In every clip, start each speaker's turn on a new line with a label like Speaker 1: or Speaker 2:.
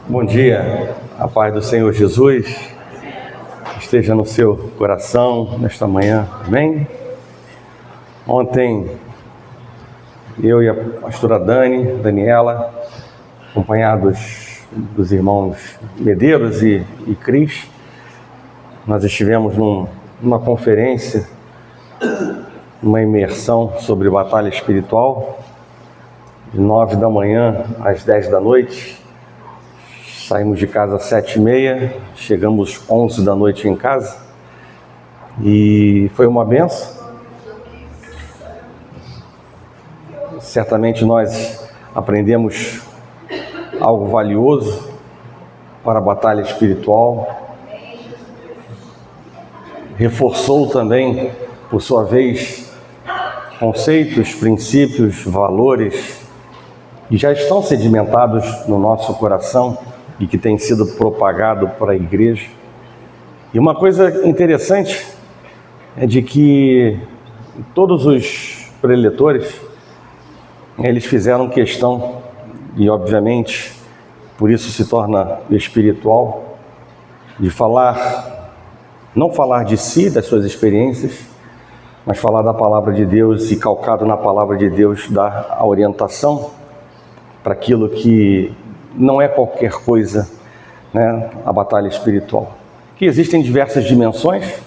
Speaker 1: Bom dia, a paz do Senhor Jesus esteja no seu coração nesta manhã, amém? Ontem, eu e a pastora Daniela, acompanhados dos irmãos Medeiros e Cris, nós estivemos numa conferência, uma imersão sobre batalha espiritual, de 9 da manhã às 10 da noite. Saímos de casa às 7h30, chegamos 11 da noite em casa e foi uma benção. Certamente nós aprendemos algo valioso para a batalha espiritual. Reforçou também, por sua vez, conceitos, princípios, valores que já estão sedimentados no nosso coração e que tem sido propagado para a igreja. E uma coisa interessante é de que todos os preletores, eles fizeram questão, e obviamente por isso se torna espiritual, de não falar de si, das suas experiências, mas falar da palavra de Deus e calcado na palavra de Deus dar a orientação para aquilo que não é qualquer coisa, né? A batalha espiritual. Que existem diversas dimensões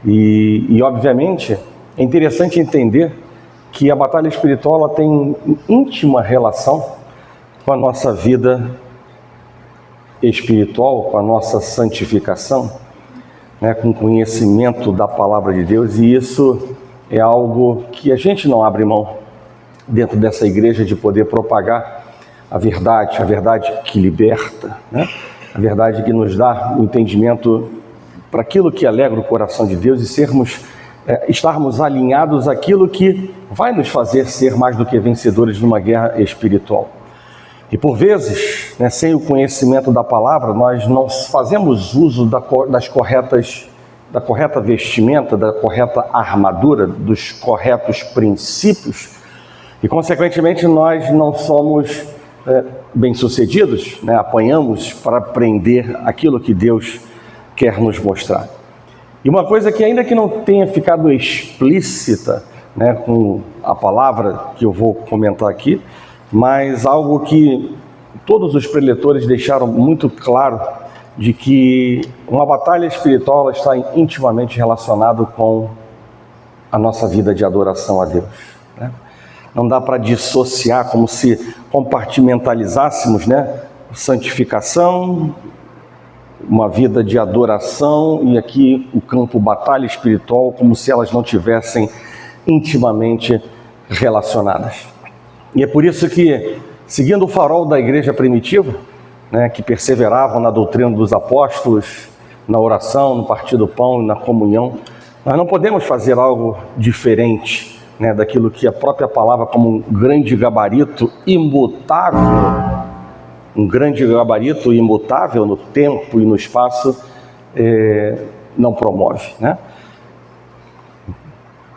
Speaker 1: e obviamente é interessante entender que a batalha espiritual ela tem íntima relação com a nossa vida espiritual, com a nossa santificação, né? Com o conhecimento da palavra de Deus, e isso é algo que a gente não abre mão dentro dessa igreja de poder propagar a verdade que liberta, né? A verdade que nos dá o entendimento para aquilo que alegra o coração de Deus e estarmos alinhados àquilo que vai nos fazer ser mais do que vencedores numa guerra espiritual. E por vezes, né, sem o conhecimento da palavra, nós não fazemos uso da correta vestimenta, da correta armadura, dos corretos princípios, e consequentemente nós não somos bem-sucedidos, né? Apanhamos para aprender aquilo que Deus quer nos mostrar. E uma coisa que ainda que não tenha ficado explícita, né, com a palavra que eu vou comentar aqui, mas algo que todos os preletores deixaram muito claro, de que uma batalha espiritual ela está intimamente relacionada com a nossa vida de adoração a Deus, né? Não dá para dissociar, como se compartimentalizássemos, né? Santificação, uma vida de adoração e aqui o campo batalha espiritual, como se elas não tivessem intimamente relacionadas. E é por isso que, seguindo o farol da igreja primitiva, né, que perseveravam na doutrina dos apóstolos, na oração, no partir do pão e na comunhão, nós não podemos fazer algo diferente, né, daquilo que a própria palavra, como um grande gabarito imutável no tempo e no espaço, não promove, né?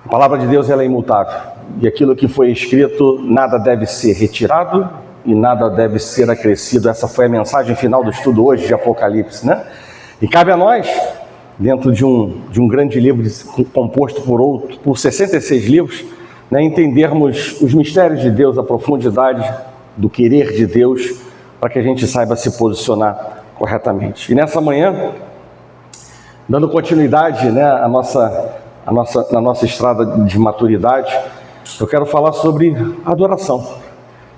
Speaker 1: A palavra de Deus ela é imutável, e aquilo que foi escrito, nada deve ser retirado e nada deve ser acrescido. Essa foi a mensagem final do estudo hoje de Apocalipse, né? E cabe a nós, dentro de um grande livro composto por 66 livros, né, entendermos os mistérios de Deus, a profundidade do querer de Deus, para que a gente saiba se posicionar corretamente. E nessa manhã, dando continuidade, né, na nossa estrada de maturidade, eu quero falar sobre adoração.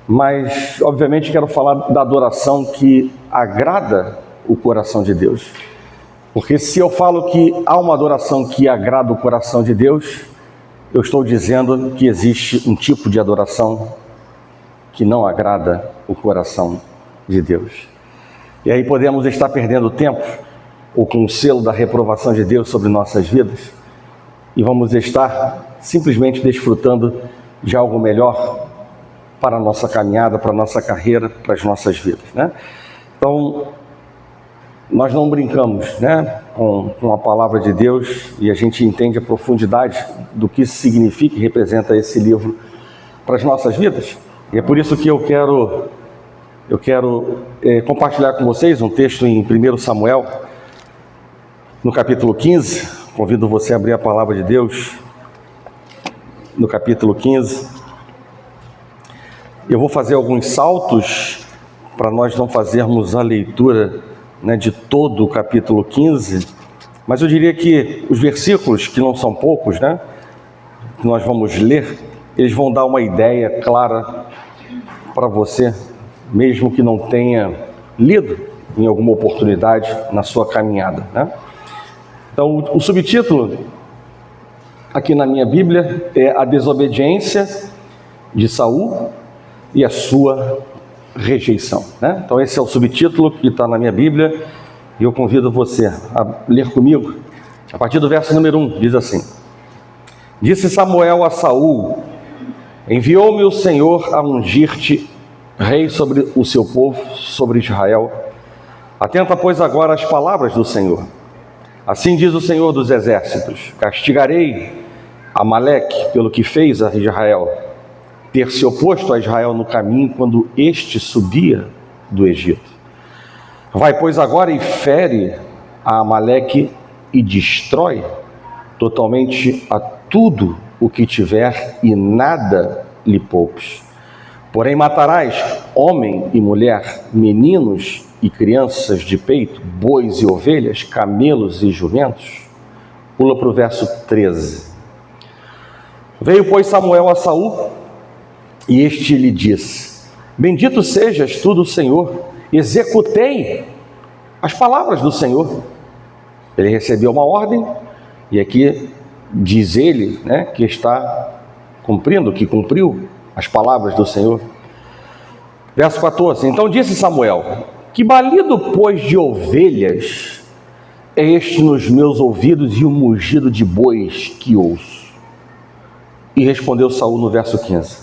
Speaker 1: Mas, obviamente, quero falar da adoração que agrada o coração de Deus. Porque se eu falo que há uma adoração que agrada o coração de Deus, eu estou dizendo que existe um tipo de adoração que não agrada o coração de Deus. E aí podemos estar perdendo tempo, ou com o selo da reprovação de Deus sobre nossas vidas, e vamos estar simplesmente desfrutando de algo melhor para a nossa caminhada, para a nossa carreira, para as nossas vidas, né? Então, nós não brincamos, né, com a palavra de Deus, e a gente entende a profundidade do que significa e representa esse livro para as nossas vidas. E é por isso que eu quero Eu quero compartilhar com vocês um texto em 1 Samuel, no capítulo 15. Convido você a abrir a palavra de Deus no capítulo 15. Eu vou fazer alguns saltos para nós não fazermos a leitura, de todo o capítulo 15, mas eu diria que os versículos, que não são poucos, que nós vamos ler, eles vão dar uma ideia clara para você, mesmo que não tenha lido em alguma oportunidade na sua caminhada, Então, o subtítulo aqui na minha Bíblia é a desobediência de Saul e a sua rejeição, Então, esse é o subtítulo que está na minha Bíblia e eu convido você a ler comigo. A partir do verso número 1, diz assim: Disse Samuel a Saul: Enviou-me o Senhor a ungir-te rei sobre o seu povo, sobre Israel. Atenta, pois, agora às palavras do Senhor. Assim diz o Senhor dos Exércitos: Castigarei Amaleque pelo que fez a Israel, ter se oposto a Israel no caminho quando este subia do Egito. Vai, pois, agora e fere a Amaleque e destrói totalmente a tudo o que tiver e nada lhe poupes. Porém matarás homem e mulher, meninos e crianças de peito, bois e ovelhas, camelos e jumentos. Pula para o verso 13. Veio, pois, Samuel a Saul, e este lhe disse: Bendito sejas tu do Senhor, executei as palavras do Senhor. Ele recebeu uma ordem, e aqui diz ele, que está cumprindo, que cumpriu as palavras do Senhor. Verso 14. Então disse Samuel: Que balido, pois, de ovelhas é este nos meus ouvidos e o mugido de bois que ouço? E respondeu Saul no verso 15: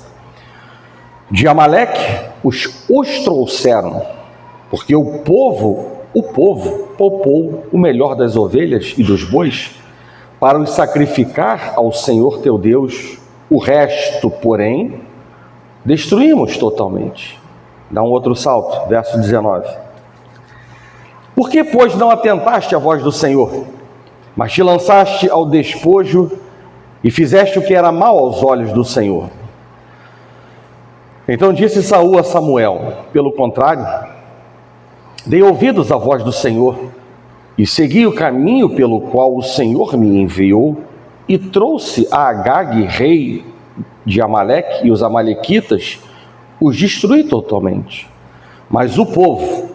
Speaker 1: De Amaleque os trouxeram, porque o povo poupou o melhor das ovelhas e dos bois para os sacrificar ao Senhor teu Deus. O resto, porém, destruímos totalmente. Dá um outro salto, verso 19. Por que, pois, não atentaste à voz do Senhor, mas te lançaste ao despojo e fizeste o que era mal aos olhos do Senhor? Então disse Saul a Samuel: Pelo contrário, dei ouvidos à voz do Senhor e segui o caminho pelo qual o Senhor me enviou, e trouxe a Agag, rei de Amaleque, e os amalequitas os destruí totalmente. Mas o povo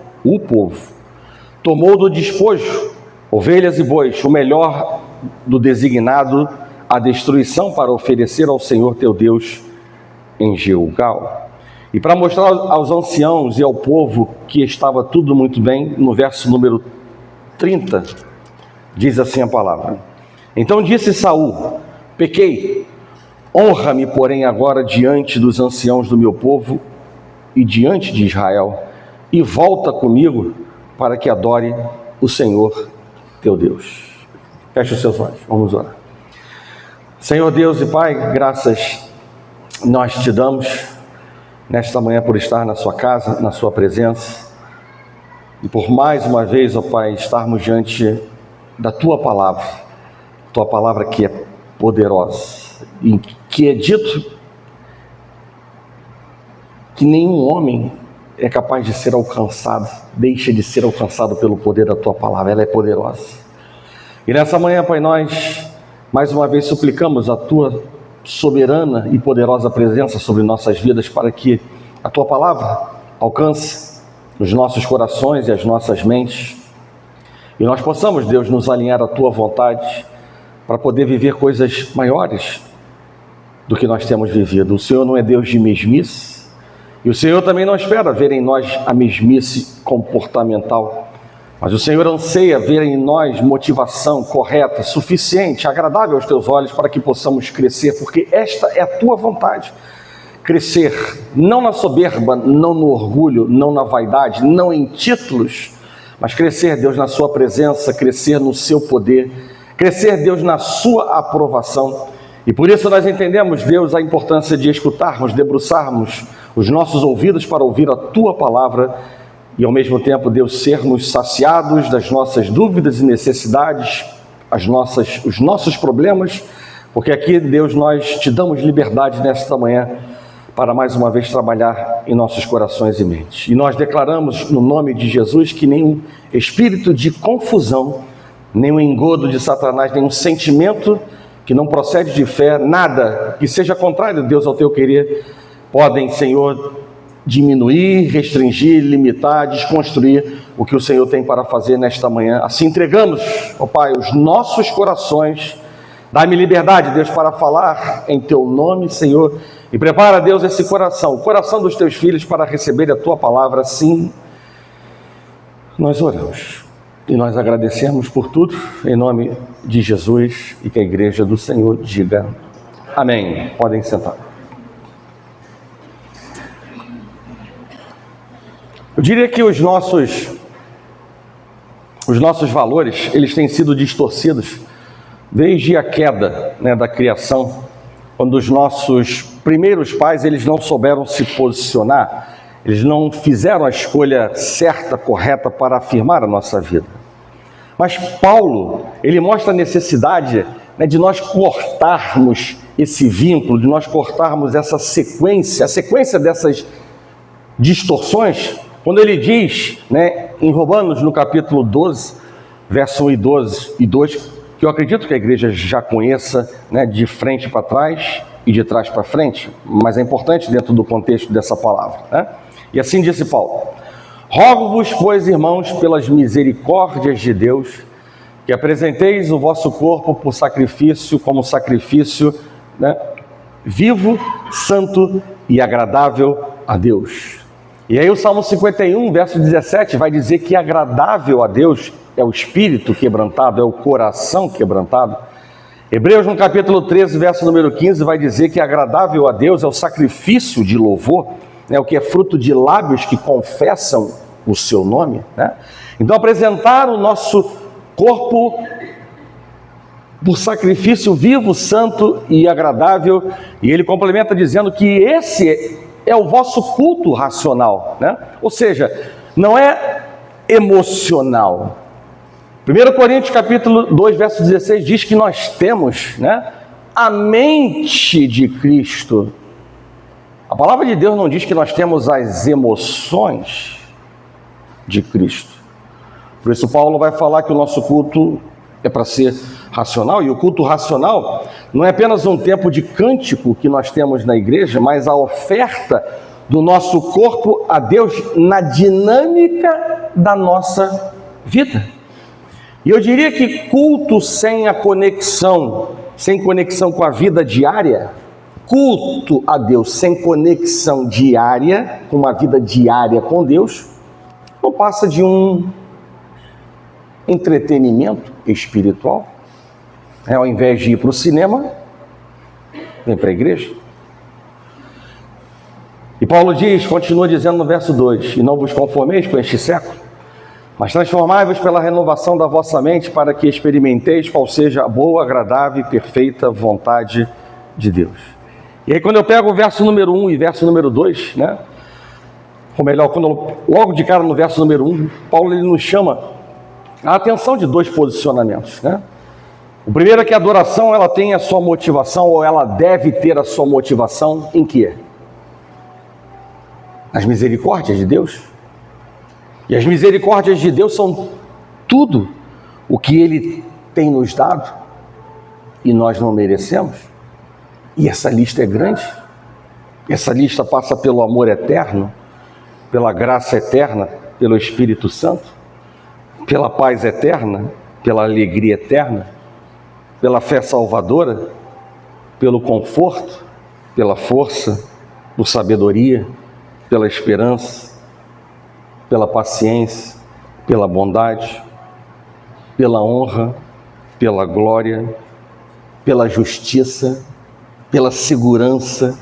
Speaker 1: tomou do despojo ovelhas e bois, o melhor do designado à destruição, para oferecer ao Senhor teu Deus em Gilgal. E para mostrar aos anciãos e ao povo que estava tudo muito bem, no verso número 30, diz assim a palavra: Então disse Saul: Pequei, honra-me, porém, agora diante dos anciãos do meu povo e diante de Israel, e volta comigo para que adore o Senhor teu Deus. Feche os seus olhos, vamos orar. Senhor Deus e Pai, graças nós te damos nesta manhã por estar na sua casa, na sua presença, e por mais uma vez, ó Pai, estarmos diante da tua palavra que é poderosa, em que é dito que nenhum homem é capaz de ser alcançado, deixa de ser alcançado pelo poder da tua palavra. Ela é poderosa. E nessa manhã, Pai, nós mais uma vez suplicamos a tua soberana e poderosa presença sobre nossas vidas, para que a tua palavra alcance os nossos corações e as nossas mentes, e nós possamos, Deus, nos alinhar à tua vontade, para poder viver coisas maiores do que nós temos vivido. O Senhor não é Deus de mesmice, e o Senhor também não espera ver em nós a mesmice comportamental, mas o Senhor anseia ver em nós motivação correta, suficiente, agradável aos teus olhos, para que possamos crescer, porque esta é a tua vontade. Crescer, não na soberba, não no orgulho, não na vaidade, não em títulos, mas crescer, Deus, na sua presença, crescer no seu poder, crescer, Deus, na sua aprovação. E por isso nós entendemos, Deus, a importância de escutarmos, debruçarmos os nossos ouvidos para ouvir a Tua palavra e, ao mesmo tempo, Deus, sermos saciados das nossas dúvidas e necessidades, os nossos problemas, porque aqui, Deus, nós Te damos liberdade nesta manhã para mais uma vez trabalhar em nossos corações e mentes. E nós declaramos no nome de Jesus que nenhum espírito de confusão, nenhum engodo de Satanás, nenhum sentimento que não procede de fé, nada que seja contrário, Deus, ao Teu querer, podem, Senhor, diminuir, restringir, limitar, desconstruir o que o Senhor tem para fazer nesta manhã. Assim entregamos, ó Pai, os nossos corações. Dá-me liberdade, Deus, para falar em Teu nome, Senhor, e prepara, Deus, esse coração, o coração dos Teus filhos para receber a Tua palavra. Assim nós oramos e nós agradecemos por tudo, em nome de Jesus, e que a igreja do Senhor diga amém. Podem sentar. Eu diria que os nossos valores, eles têm sido distorcidos desde a queda, da criação, quando os nossos primeiros pais, eles não souberam se posicionar, eles não fizeram a escolha certa, correta para afirmar a nossa vida. Mas Paulo, ele mostra a necessidade, de nós cortarmos esse vínculo, de nós cortarmos essa sequência, a sequência dessas distorções, quando ele diz, em Romanos, no capítulo 12, verso 1 e 2, que eu acredito que a igreja já conheça, de frente para trás e de trás para frente, mas é importante dentro do contexto dessa palavra, E assim disse Paulo: rogo-vos, pois, irmãos, pelas misericórdias de Deus, que apresenteis o vosso corpo por sacrifício, como sacrifício, vivo, santo e agradável a Deus. E aí o Salmo 51, verso 17, vai dizer que agradável a Deus é o espírito quebrantado, é o coração quebrantado. Hebreus, no capítulo 13, verso número 15, vai dizer que agradável a Deus é o sacrifício de louvor, o que é fruto de lábios que confessam o seu nome. Então, apresentar o nosso corpo por sacrifício vivo, santo e agradável, e ele complementa dizendo que esse é o vosso culto racional, Ou seja, não é emocional. 1 Coríntios capítulo 2, verso 16 diz que nós temos, a mente de Cristo. A palavra de Deus não diz que nós temos as emoções de Cristo. Por isso Paulo vai falar que o nosso culto é para ser racional, e o culto racional não é apenas um tempo de cântico que nós temos na igreja, mas a oferta do nosso corpo a Deus na dinâmica da nossa vida. E eu diria que culto sem a conexão, sem conexão com a vida diária, culto a Deus sem conexão diária, com uma vida diária com Deus, não passa de um entretenimento espiritual. Ao invés de ir para o cinema, vem para a igreja. E Paulo diz, continua dizendo no verso 2, e não vos conformeis com este século, mas transformai-vos pela renovação da vossa mente, para que experimenteis qual seja a boa, agradável e perfeita vontade de Deus. E aí quando eu pego o verso número 1 e verso número 2, ou melhor, logo de cara no verso número 1, Paulo ele nos chama a atenção de dois posicionamentos, O primeiro é que a adoração ela tem a sua motivação, ou ela deve ter a sua motivação em quê? As misericórdias de Deus. E as misericórdias de Deus são tudo o que Ele tem nos dado e nós não merecemos. E essa lista é grande. Essa lista passa pelo amor eterno, pela graça eterna, pelo Espírito Santo, pela paz eterna, pela alegria eterna, pela fé salvadora, pelo conforto, pela força, por sabedoria, pela esperança, pela paciência, pela bondade, pela honra, pela glória, pela justiça, pela segurança,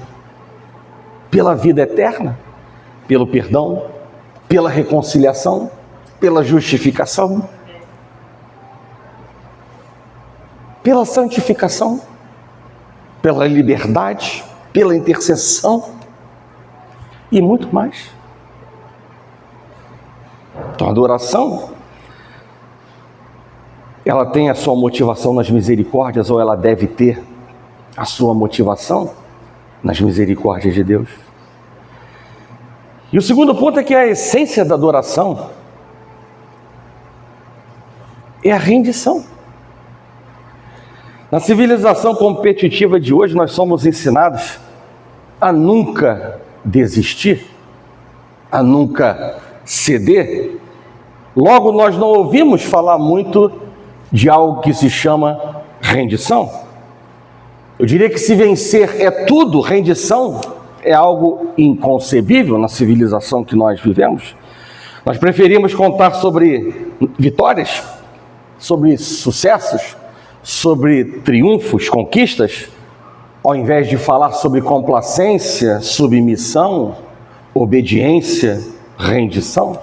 Speaker 1: pela vida eterna, pelo perdão, pela reconciliação, pela justificação, pela santificação, pela liberdade, pela intercessão. e muito mais. Então, a adoração, ela tem a sua motivação nas misericórdias, ou ela deve ter a sua motivação nas misericórdias de Deus. E o segundo ponto é que a essência da adoração é a rendição. Na civilização competitiva de hoje, nós somos ensinados a nunca desistir, a nunca ceder. Logo, nós não ouvimos falar muito de algo que se chama rendição. Eu diria que se vencer é tudo, rendição é algo inconcebível na civilização que nós vivemos. Nós preferimos contar sobre vitórias, sobre sucessos, sobre triunfos, conquistas, ao invés de falar sobre complacência, submissão, obediência, rendição.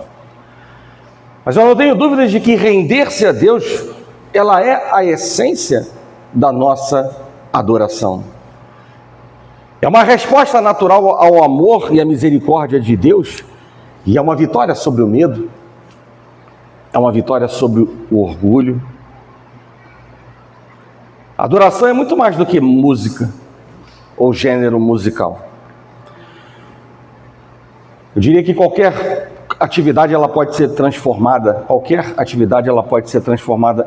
Speaker 1: Mas eu não tenho dúvidas de que render-se a Deus, ela é a essência da nossa adoração. É uma resposta natural ao amor e à misericórdia de Deus, e é uma vitória sobre o medo, é uma vitória sobre o orgulho. A adoração é muito mais do que música ou gênero musical. Eu diria que qualquer atividade ela pode ser transformada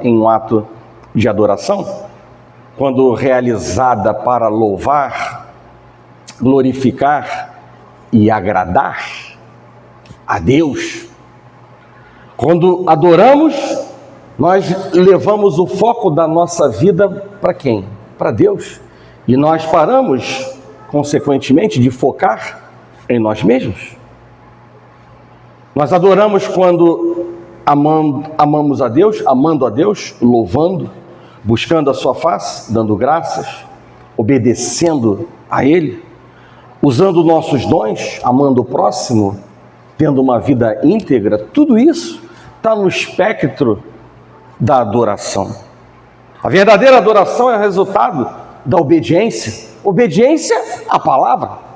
Speaker 1: em um ato de adoração, quando realizada para louvar, glorificar e agradar a Deus. Quando adoramos, nós levamos o foco da nossa vida para quem? Para Deus. E nós paramos, consequentemente, de focar em nós mesmos. Nós adoramos quando amamos a Deus, amando a Deus, louvando, buscando a sua face, dando graças, obedecendo a Ele, usando nossos dons, amando o próximo, tendo uma vida íntegra. Tudo isso está no espectro da adoração. A verdadeira adoração é o resultado da obediência. Obediência à palavra.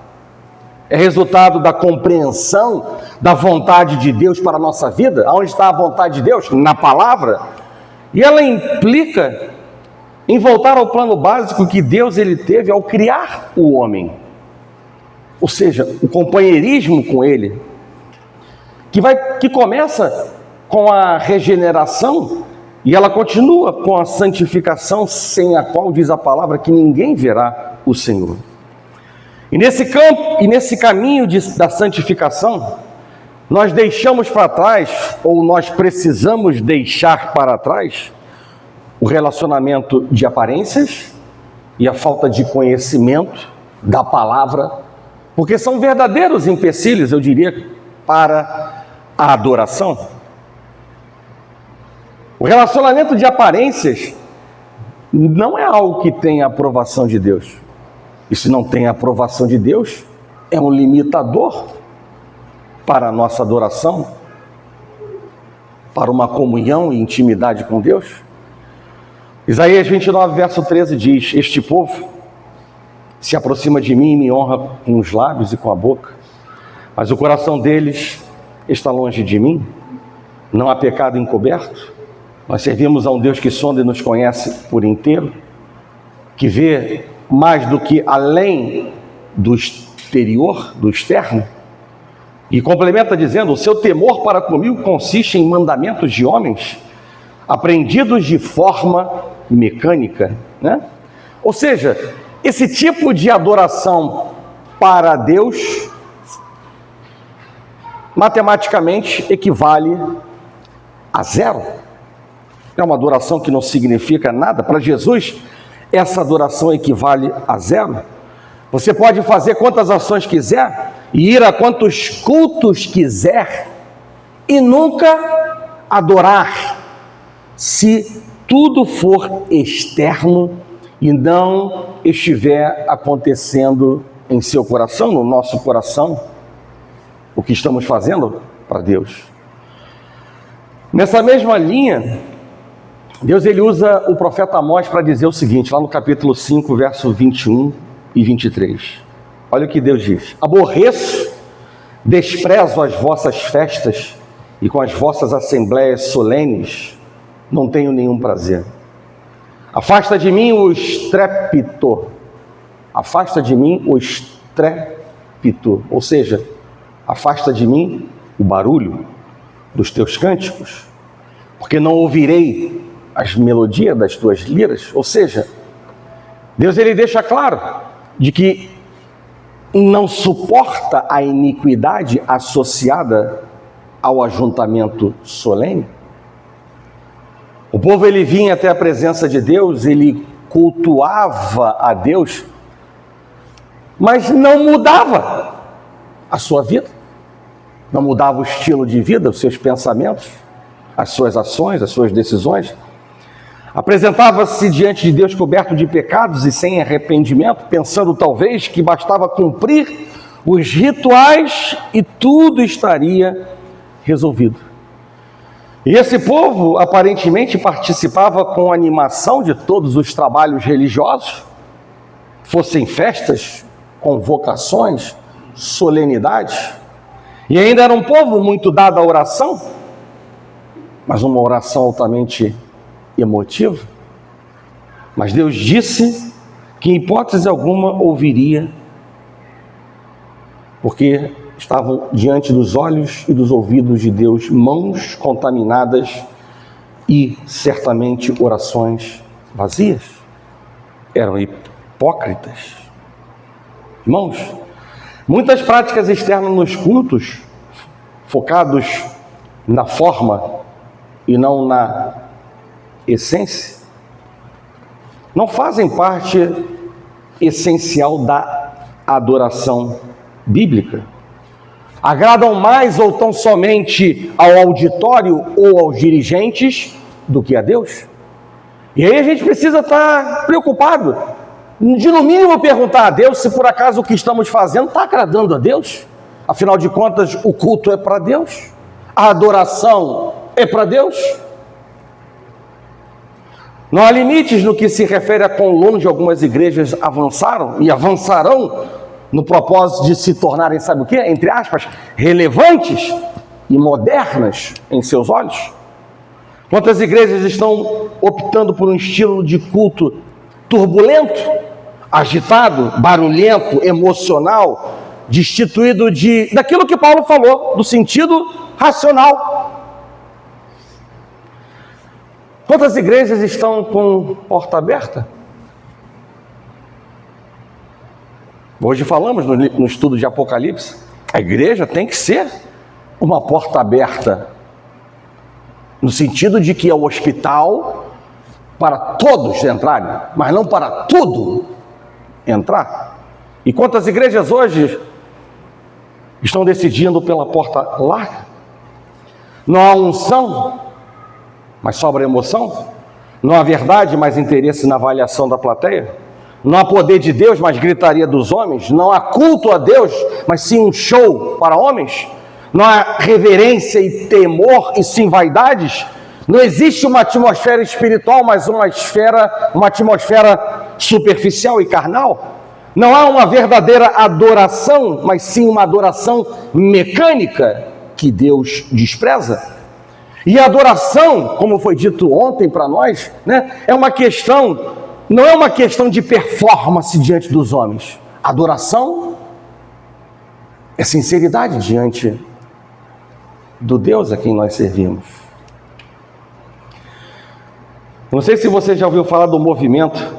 Speaker 1: É resultado da compreensão da vontade de Deus para a nossa vida. Aonde está a vontade de Deus? Na palavra. E ela implica em voltar ao plano básico que Deus ele teve ao criar o homem. Ou seja, o companheirismo com Ele, que começa com a regeneração e ela continua com a santificação, sem a qual diz a palavra que ninguém verá o Senhor. E nesse caminho da santificação, nós deixamos para trás, ou nós precisamos deixar para trás, o relacionamento de aparências e a falta de conhecimento da palavra, porque são verdadeiros empecilhos, eu diria, para a adoração. O relacionamento de aparências não é algo que tem a aprovação de Deus. E se não tem a aprovação de Deus, é um limitador para a nossa adoração, para uma comunhão e intimidade com Deus. Isaías 29, verso 13 diz: este povo se aproxima de mim e me honra com os lábios e com a boca, mas o coração deles está longe de mim, não há pecado encoberto. Nós servimos a um Deus que sonda e nos conhece por inteiro, que vê mais do que além do exterior, do externo, e complementa dizendo: o seu temor para comigo consiste em mandamentos de homens, aprendidos de forma mecânica, né? Ou seja, esse tipo de adoração para Deus, matematicamente, equivale a zero. É uma adoração que não significa nada. Para Jesus, essa adoração equivale a zero. Você pode fazer quantas ações quiser e ir a quantos cultos quiser e nunca adorar, se tudo for externo e não estiver acontecendo em seu coração, no nosso coração, o que estamos fazendo para Deus. Nessa mesma linha, Deus ele usa o profeta Amós para dizer o seguinte, lá no capítulo 5, verso 21 e 23. Olha o que Deus diz: aborreço Desprezo as vossas festas e com as vossas assembléias solenes não tenho nenhum prazer. Afasta de mim o estrépito. Afasta de mim o estrépito. Ou seja, afasta de mim o barulho dos teus cânticos, porque não ouvirei as melodias das tuas liras. Ou seja, Deus ele deixa claro de que não suporta a iniquidade associada ao ajuntamento solene. O povo ele vinha até a presença de Deus, ele cultuava a Deus, mas não mudava a sua vida, não mudava o estilo de vida, os seus pensamentos, as suas ações, as suas decisões. Apresentava-se diante de Deus coberto de pecados e sem arrependimento, pensando talvez que bastava cumprir os rituais e tudo estaria resolvido. E esse povo aparentemente participava com animação de todos os trabalhos religiosos, fossem festas, convocações, solenidades, e ainda era um povo muito dado à oração, mas uma oração altamente emotiva. Mas Deus disse que em hipótese alguma ouviria, porque estavam diante dos olhos e dos ouvidos de Deus mãos contaminadas e certamente orações vazias. Eram hipócritas. Irmãos, muitas práticas externas nos cultos, focados na forma e não na essência, não fazem parte essencial da adoração bíblica. Agradam mais ou tão somente ao auditório ou aos dirigentes do que a Deus. E aí a gente precisa estar preocupado de no mínimo perguntar a Deus se por acaso o que estamos fazendo está agradando a Deus. Afinal de contas, o culto é para Deus, a adoração é para Deus. Não há limites no que se refere a quão longe algumas igrejas avançaram e avançarão no propósito de se tornarem, sabe o quê? Entre aspas, relevantes e modernas em seus olhos. Quantas igrejas estão optando por um estilo de culto turbulento, agitado, barulhento, emocional, destituído daquilo que Paulo falou, do sentido racional. Quantas igrejas estão com porta aberta? Hoje falamos no estudo de Apocalipse, a igreja tem que ser uma porta aberta, no sentido de que é o hospital para todos entrarem, mas não para tudo entrar. E quantas igrejas hoje estão decidindo pela porta larga? Não há unção, mas sobra emoção. Não há verdade, mas interesse na avaliação da plateia. Não há poder de Deus, mas gritaria dos homens. Não há culto a Deus, mas sim um show para homens. Não há reverência e temor e sim vaidades. Não existe uma atmosfera espiritual, mas uma atmosfera superficial e carnal. Não há uma verdadeira adoração, mas sim uma adoração mecânica que Deus despreza. E a adoração, como foi dito ontem para nós, é uma questão, não é uma questão de performance diante dos homens. A adoração é sinceridade diante do Deus a quem nós servimos. Não sei se você já ouviu falar do movimento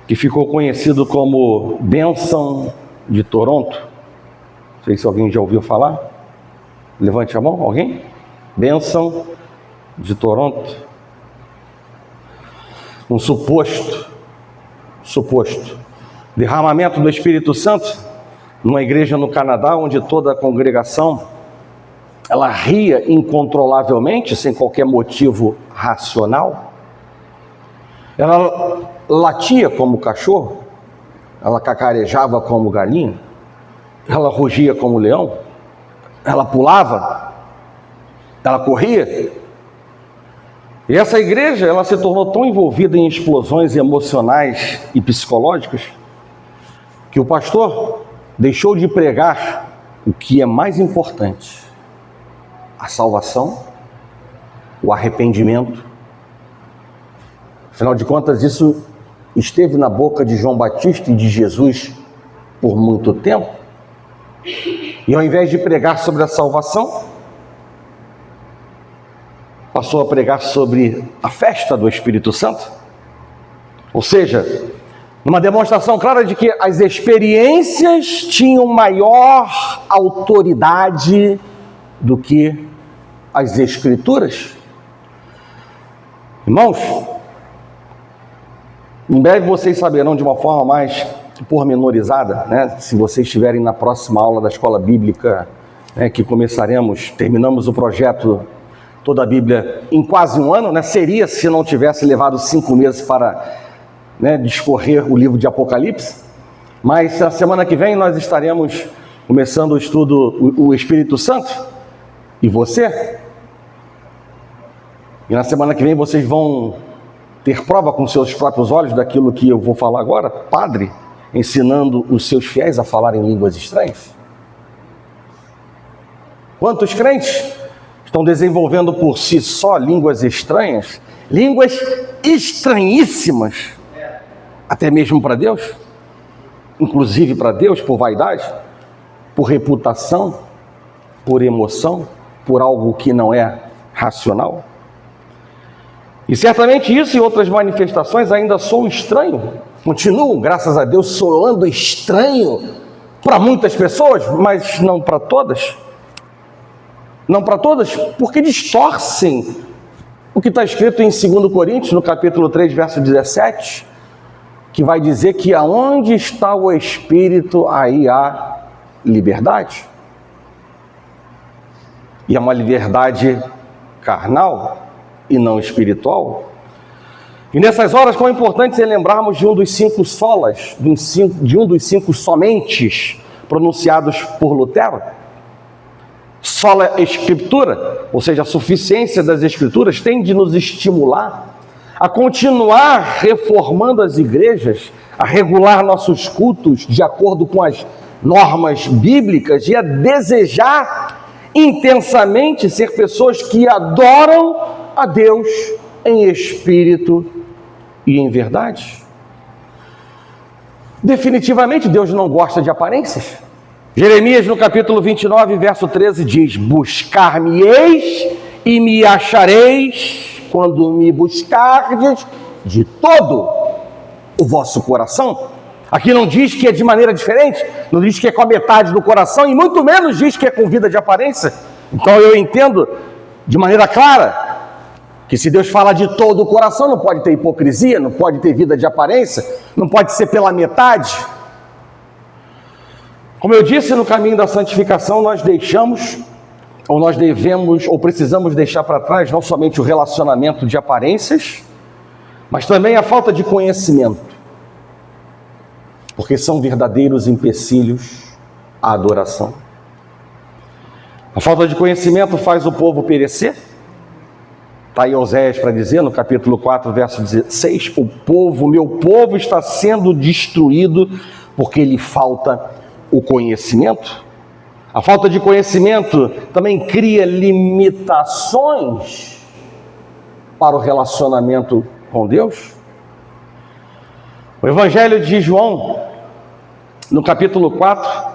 Speaker 1: que ficou conhecido como Bênção de Toronto. Não sei se alguém já ouviu falar. Levante a mão, alguém? Bênção de Toronto. Um suposto derramamento do Espírito Santo numa igreja no Canadá, onde toda a congregação ela ria incontrolavelmente, sem qualquer motivo racional. Ela latia como cachorro, ela cacarejava como galinha, ela rugia como leão, ela pulava, ela corria. E essa igreja, ela se tornou tão envolvida em explosões emocionais e psicológicas que o pastor deixou de pregar o que é mais importante: a salvação, o arrependimento. Afinal de contas, isso esteve na boca de João Batista e de Jesus por muito tempo. E ao invés de pregar sobre a salvação, passou a pregar sobre a festa do Espírito Santo. Ou seja, numa demonstração clara de que as experiências tinham maior autoridade do que as Escrituras. Irmãos, em breve vocês saberão de uma forma mais pormenorizada, né? Se vocês estiverem na próxima aula da Escola Bíblica, né, que terminamos o projeto Toda a Bíblia em quase um ano, né? Seria se não tivesse levado 5 meses para, né, discorrer o livro de Apocalipse. Mas na semana que vem nós estaremos começando o estudo o Espírito Santo e você. E na semana que vem vocês vão ter prova com seus próprios olhos daquilo que eu vou falar agora. Padre ensinando os seus fiéis a falar em línguas estranhas. Quantos crentes estão desenvolvendo por si só línguas estranhas, línguas estranhíssimas, até mesmo para Deus, inclusive para Deus, por vaidade, por reputação, por emoção, por algo que não é racional? E certamente isso e outras manifestações ainda soam estranho, continuam, graças a Deus, soando estranho para muitas pessoas, mas não para todas. Não para todas, porque distorcem o que está escrito em 2 Coríntios, no capítulo 3, verso 17, que vai dizer que aonde está o Espírito, aí há liberdade. E é uma liberdade carnal e não espiritual. E nessas horas, quão importante é lembrarmos de um dos 5 solas, de um dos 5 somentes pronunciados por Lutero. Sola Escritura, ou seja, a suficiência das Escrituras, tem de nos estimular a continuar reformando as igrejas, a regular nossos cultos de acordo com as normas bíblicas e a desejar intensamente ser pessoas que adoram a Deus em espírito e em verdade. Definitivamente Deus não gosta de aparências. Jeremias, no capítulo 29, verso 13, diz: buscar-me-eis e me achareis quando me buscardes de todo o vosso coração. Aqui não diz que é de maneira diferente, não diz que é com a metade do coração, e muito menos diz que é com vida de aparência. Então eu entendo de maneira clara que se Deus fala de todo o coração, não pode ter hipocrisia, não pode ter vida de aparência, não pode ser pela metade. Como eu disse, no caminho da santificação nós deixamos, ou nós devemos, ou precisamos deixar para trás não somente o relacionamento de aparências, mas também a falta de conhecimento, porque são verdadeiros empecilhos à adoração. A falta de conhecimento faz o povo perecer. Está aí Oséias para dizer, no capítulo 4, verso 16, meu povo está sendo destruído porque lhe falta o conhecimento. A falta de conhecimento também cria limitações para o relacionamento com Deus. O Evangelho de João, no capítulo 4,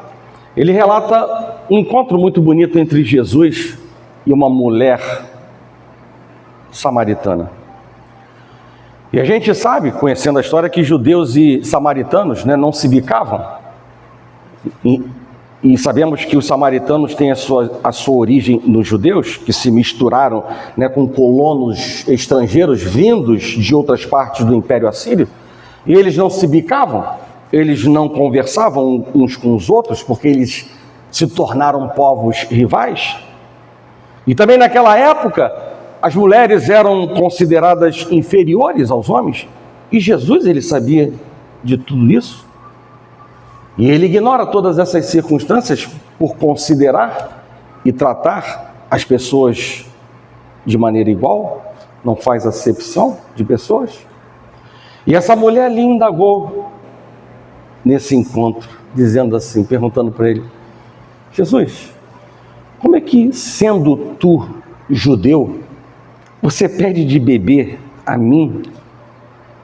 Speaker 1: ele relata um encontro muito bonito entre Jesus e uma mulher samaritana. E a gente sabe, conhecendo a história, que judeus e samaritanos, né, não se bicavam. E sabemos que os samaritanos têm a sua origem nos judeus, que se misturaram, né, com colonos estrangeiros vindos de outras partes do Império Assírio, e eles não se bicavam, eles não conversavam uns com os outros, porque eles se tornaram povos rivais. E também naquela época, as mulheres eram consideradas inferiores aos homens, e Jesus, ele sabia de tudo isso. E ele ignora todas essas circunstâncias por considerar e tratar as pessoas de maneira igual, não faz acepção de pessoas. E essa mulher lhe indagou nesse encontro, dizendo assim, perguntando para ele: Jesus, como é que, sendo tu judeu, você pede de beber a mim,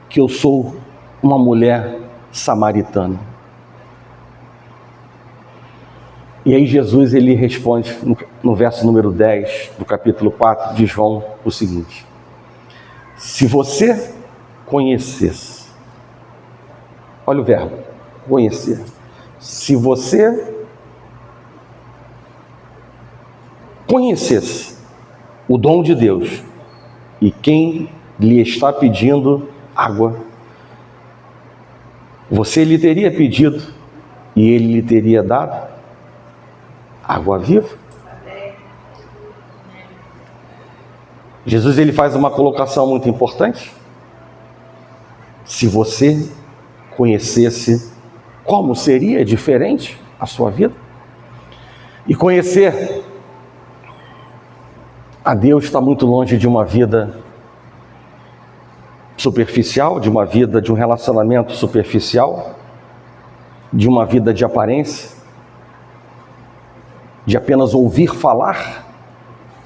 Speaker 1: que eu sou uma mulher samaritana? E aí Jesus, ele responde no verso número 10 do capítulo 4 de João o seguinte: se você conhecesse, olha o verbo, conhecer, se você conhecesse o dom de Deus e quem lhe está pedindo água, você lhe teria pedido e ele lhe teria dado água viva. Jesus, ele faz uma colocação muito importante. Se você conhecesse, como seria diferente a sua vida? E conhecer a Deus está muito longe de uma vida superficial, de uma vida de um relacionamento superficial, de uma vida de aparência, de apenas ouvir falar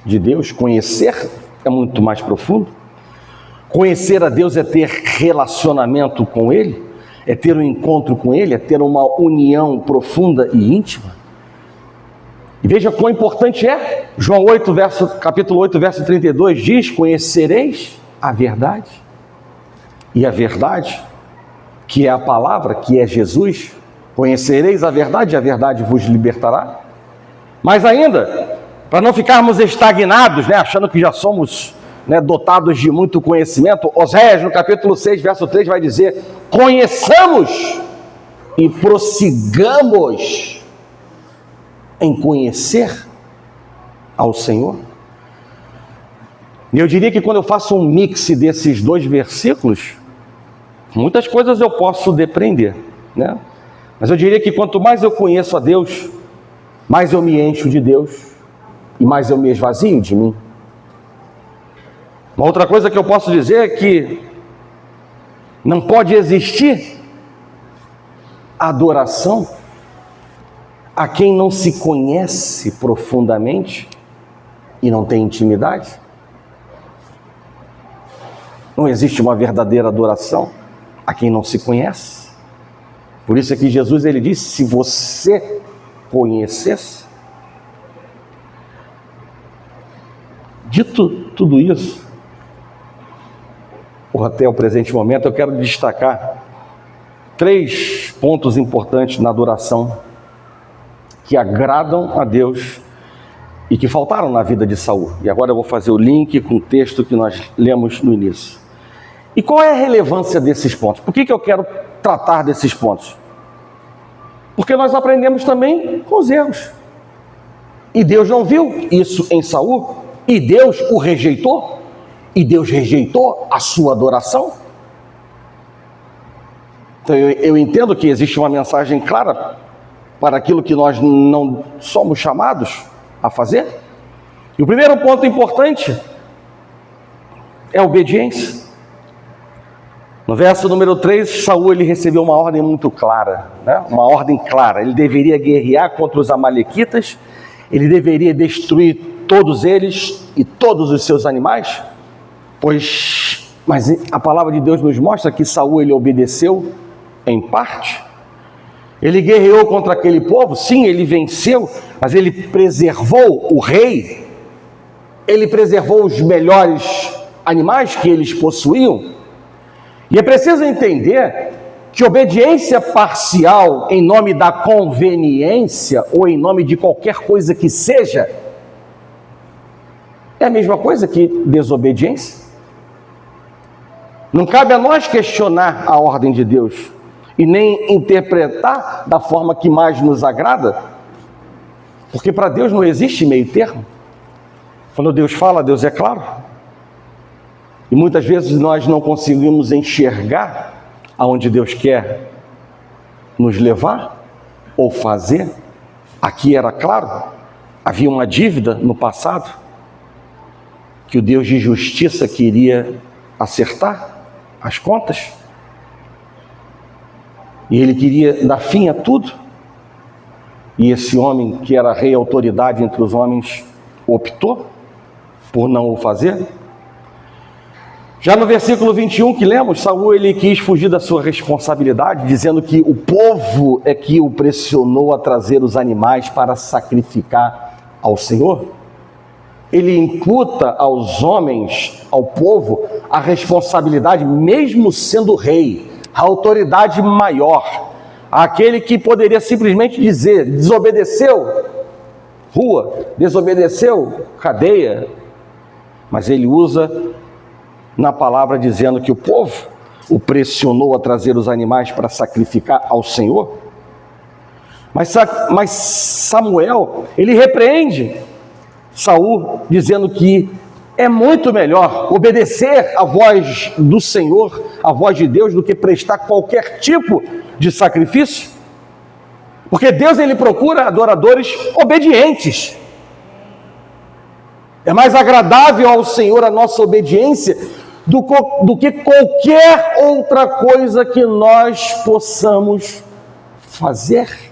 Speaker 1: de Deus. Conhecer é muito mais profundo. Conhecer a Deus é ter relacionamento com Ele, é ter um encontro com Ele, é ter uma união profunda e íntima. E veja quão importante é. João 8, capítulo 8, verso 32 diz: conhecereis a verdade, e a verdade, que é a palavra, que é Jesus, conhecereis a verdade, e a verdade vos libertará. Mas ainda, para não ficarmos estagnados, achando que já somos dotados de muito conhecimento, Oséias, no capítulo 6, verso 3, vai dizer: conheçamos e prossigamos em conhecer ao Senhor. E eu diria que quando eu faço um mix desses dois versículos, muitas coisas eu posso depreender, Mas eu diria que quanto mais eu conheço a Deus, mais eu me encho de Deus e mais eu me esvazio de mim. Uma outra coisa que eu posso dizer é que não pode existir adoração a quem não se conhece profundamente e não tem intimidade. Não existe uma verdadeira adoração a quem não se conhece. Por isso é que Jesus, ele disse: se você conhecesse. Dito tudo isso, até o presente momento, eu quero destacar 3 pontos importantes na adoração que agradam a Deus e que faltaram na vida de Saul. E agora eu vou fazer o link com o texto que nós lemos no início. E qual é a relevância desses pontos? Por que eu quero tratar desses pontos? Porque nós aprendemos também com os erros. E Deus não viu isso em Saul, e Deus o rejeitou, e Deus rejeitou a sua adoração. Então eu entendo que existe uma mensagem clara para aquilo que nós não somos chamados a fazer. E o primeiro ponto importante é a obediência. No verso número 3, Saul, ele recebeu uma ordem muito clara, uma ordem clara. Ele deveria guerrear contra os amalequitas, ele deveria destruir todos eles e todos os seus animais, mas a palavra de Deus nos mostra que Saul, ele obedeceu em parte. Ele guerreou contra aquele povo, sim, ele venceu, mas ele preservou o rei, ele preservou os melhores animais que eles possuíam. E é preciso entender que obediência parcial em nome da conveniência ou em nome de qualquer coisa que seja, é a mesma coisa que desobediência. Não cabe a nós questionar a ordem de Deus e nem interpretar da forma que mais nos agrada, porque para Deus não existe meio termo. Quando Deus fala, Deus é claro. E muitas vezes nós não conseguimos enxergar aonde Deus quer nos levar ou fazer. Aqui era claro, havia uma dívida no passado que o Deus de justiça queria acertar as contas. E ele queria dar fim a tudo. E esse homem, que era rei, autoridade entre os homens, optou por não o fazer. Já no versículo 21 que lemos, Saul ele quis fugir da sua responsabilidade, dizendo que o povo é que o pressionou a trazer os animais para sacrificar ao Senhor. Ele imputa aos homens, ao povo, a responsabilidade, mesmo sendo rei, a autoridade maior, aquele que poderia simplesmente dizer: desobedeceu, rua, desobedeceu, cadeia. Mas ele usa na palavra dizendo que o povo o pressionou a trazer os animais para sacrificar ao Senhor. Mas Samuel, ele repreende Saul, dizendo que é muito melhor obedecer à voz do Senhor, à voz de Deus, do que prestar qualquer tipo de sacrifício. Porque Deus, ele procura adoradores obedientes. É mais agradável ao Senhor a nossa obediência do que qualquer outra coisa que nós possamos fazer.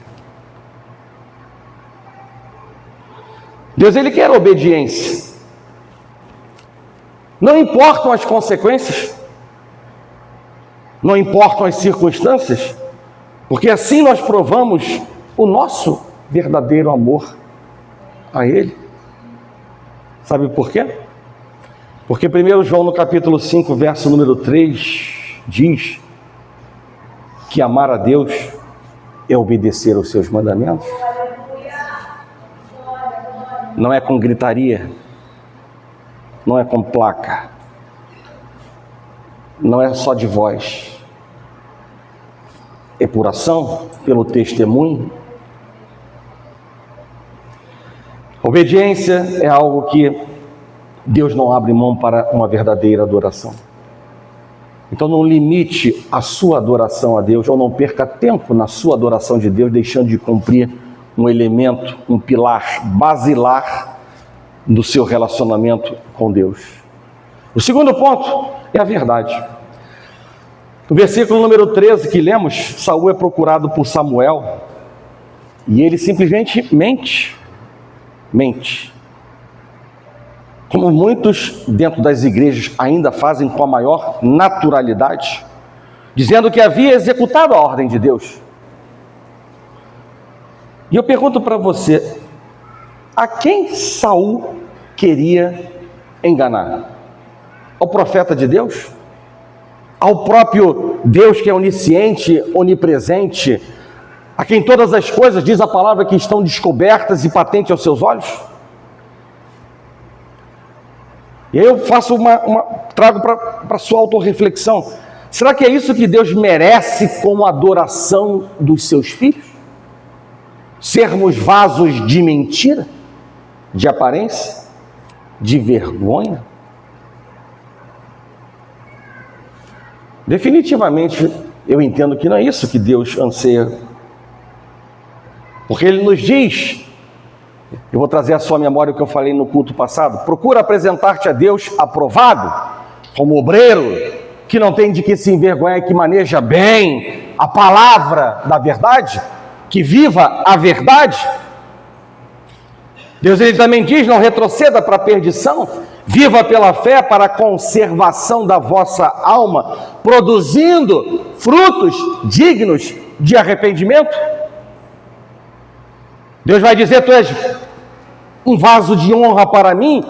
Speaker 1: Deus, ele quer obediência. Não importam as consequências, não importam as circunstâncias, porque assim nós provamos o nosso verdadeiro amor a Ele. Sabe por quê? Porque 1 João no capítulo 5, verso número 3, diz que amar a Deus é obedecer aos seus mandamentos. Não é com gritaria, não é com placa, não é só de voz, é por ação, pelo testemunho. Obediência é algo que Deus não abre mão para uma verdadeira adoração. Então não limite a sua adoração a Deus, ou não perca tempo na sua adoração de Deus, deixando de cumprir um elemento, um pilar basilar do seu relacionamento com Deus. O segundo ponto é a verdade. No versículo número 13 que lemos, Saul é procurado por Samuel e ele simplesmente mente. Como muitos dentro das igrejas ainda fazem com a maior naturalidade, dizendo que havia executado a ordem de Deus. E eu pergunto para você, a quem Saul queria enganar? Ao profeta de Deus? Ao próprio Deus que é onisciente, onipresente, a quem todas as coisas, diz a palavra, que estão descobertas e patentes aos seus olhos? E aí eu faço trago para a sua autorreflexão. Será que é isso que Deus merece com a adoração dos seus filhos? Sermos vasos de mentira, de aparência, de vergonha? Definitivamente, eu entendo que não é isso que Deus anseia. Porque Ele nos diz, eu vou trazer à sua memória o que eu falei no culto passado: procura apresentar-te a Deus aprovado, como obreiro, que não tem de que se envergonhar e que maneja bem a palavra da verdade, que viva a verdade. Deus, ele também diz: não retroceda para a perdição, viva pela fé para a conservação da vossa alma, produzindo frutos dignos de arrependimento. Deus vai dizer: tu és um vaso de honra para mim,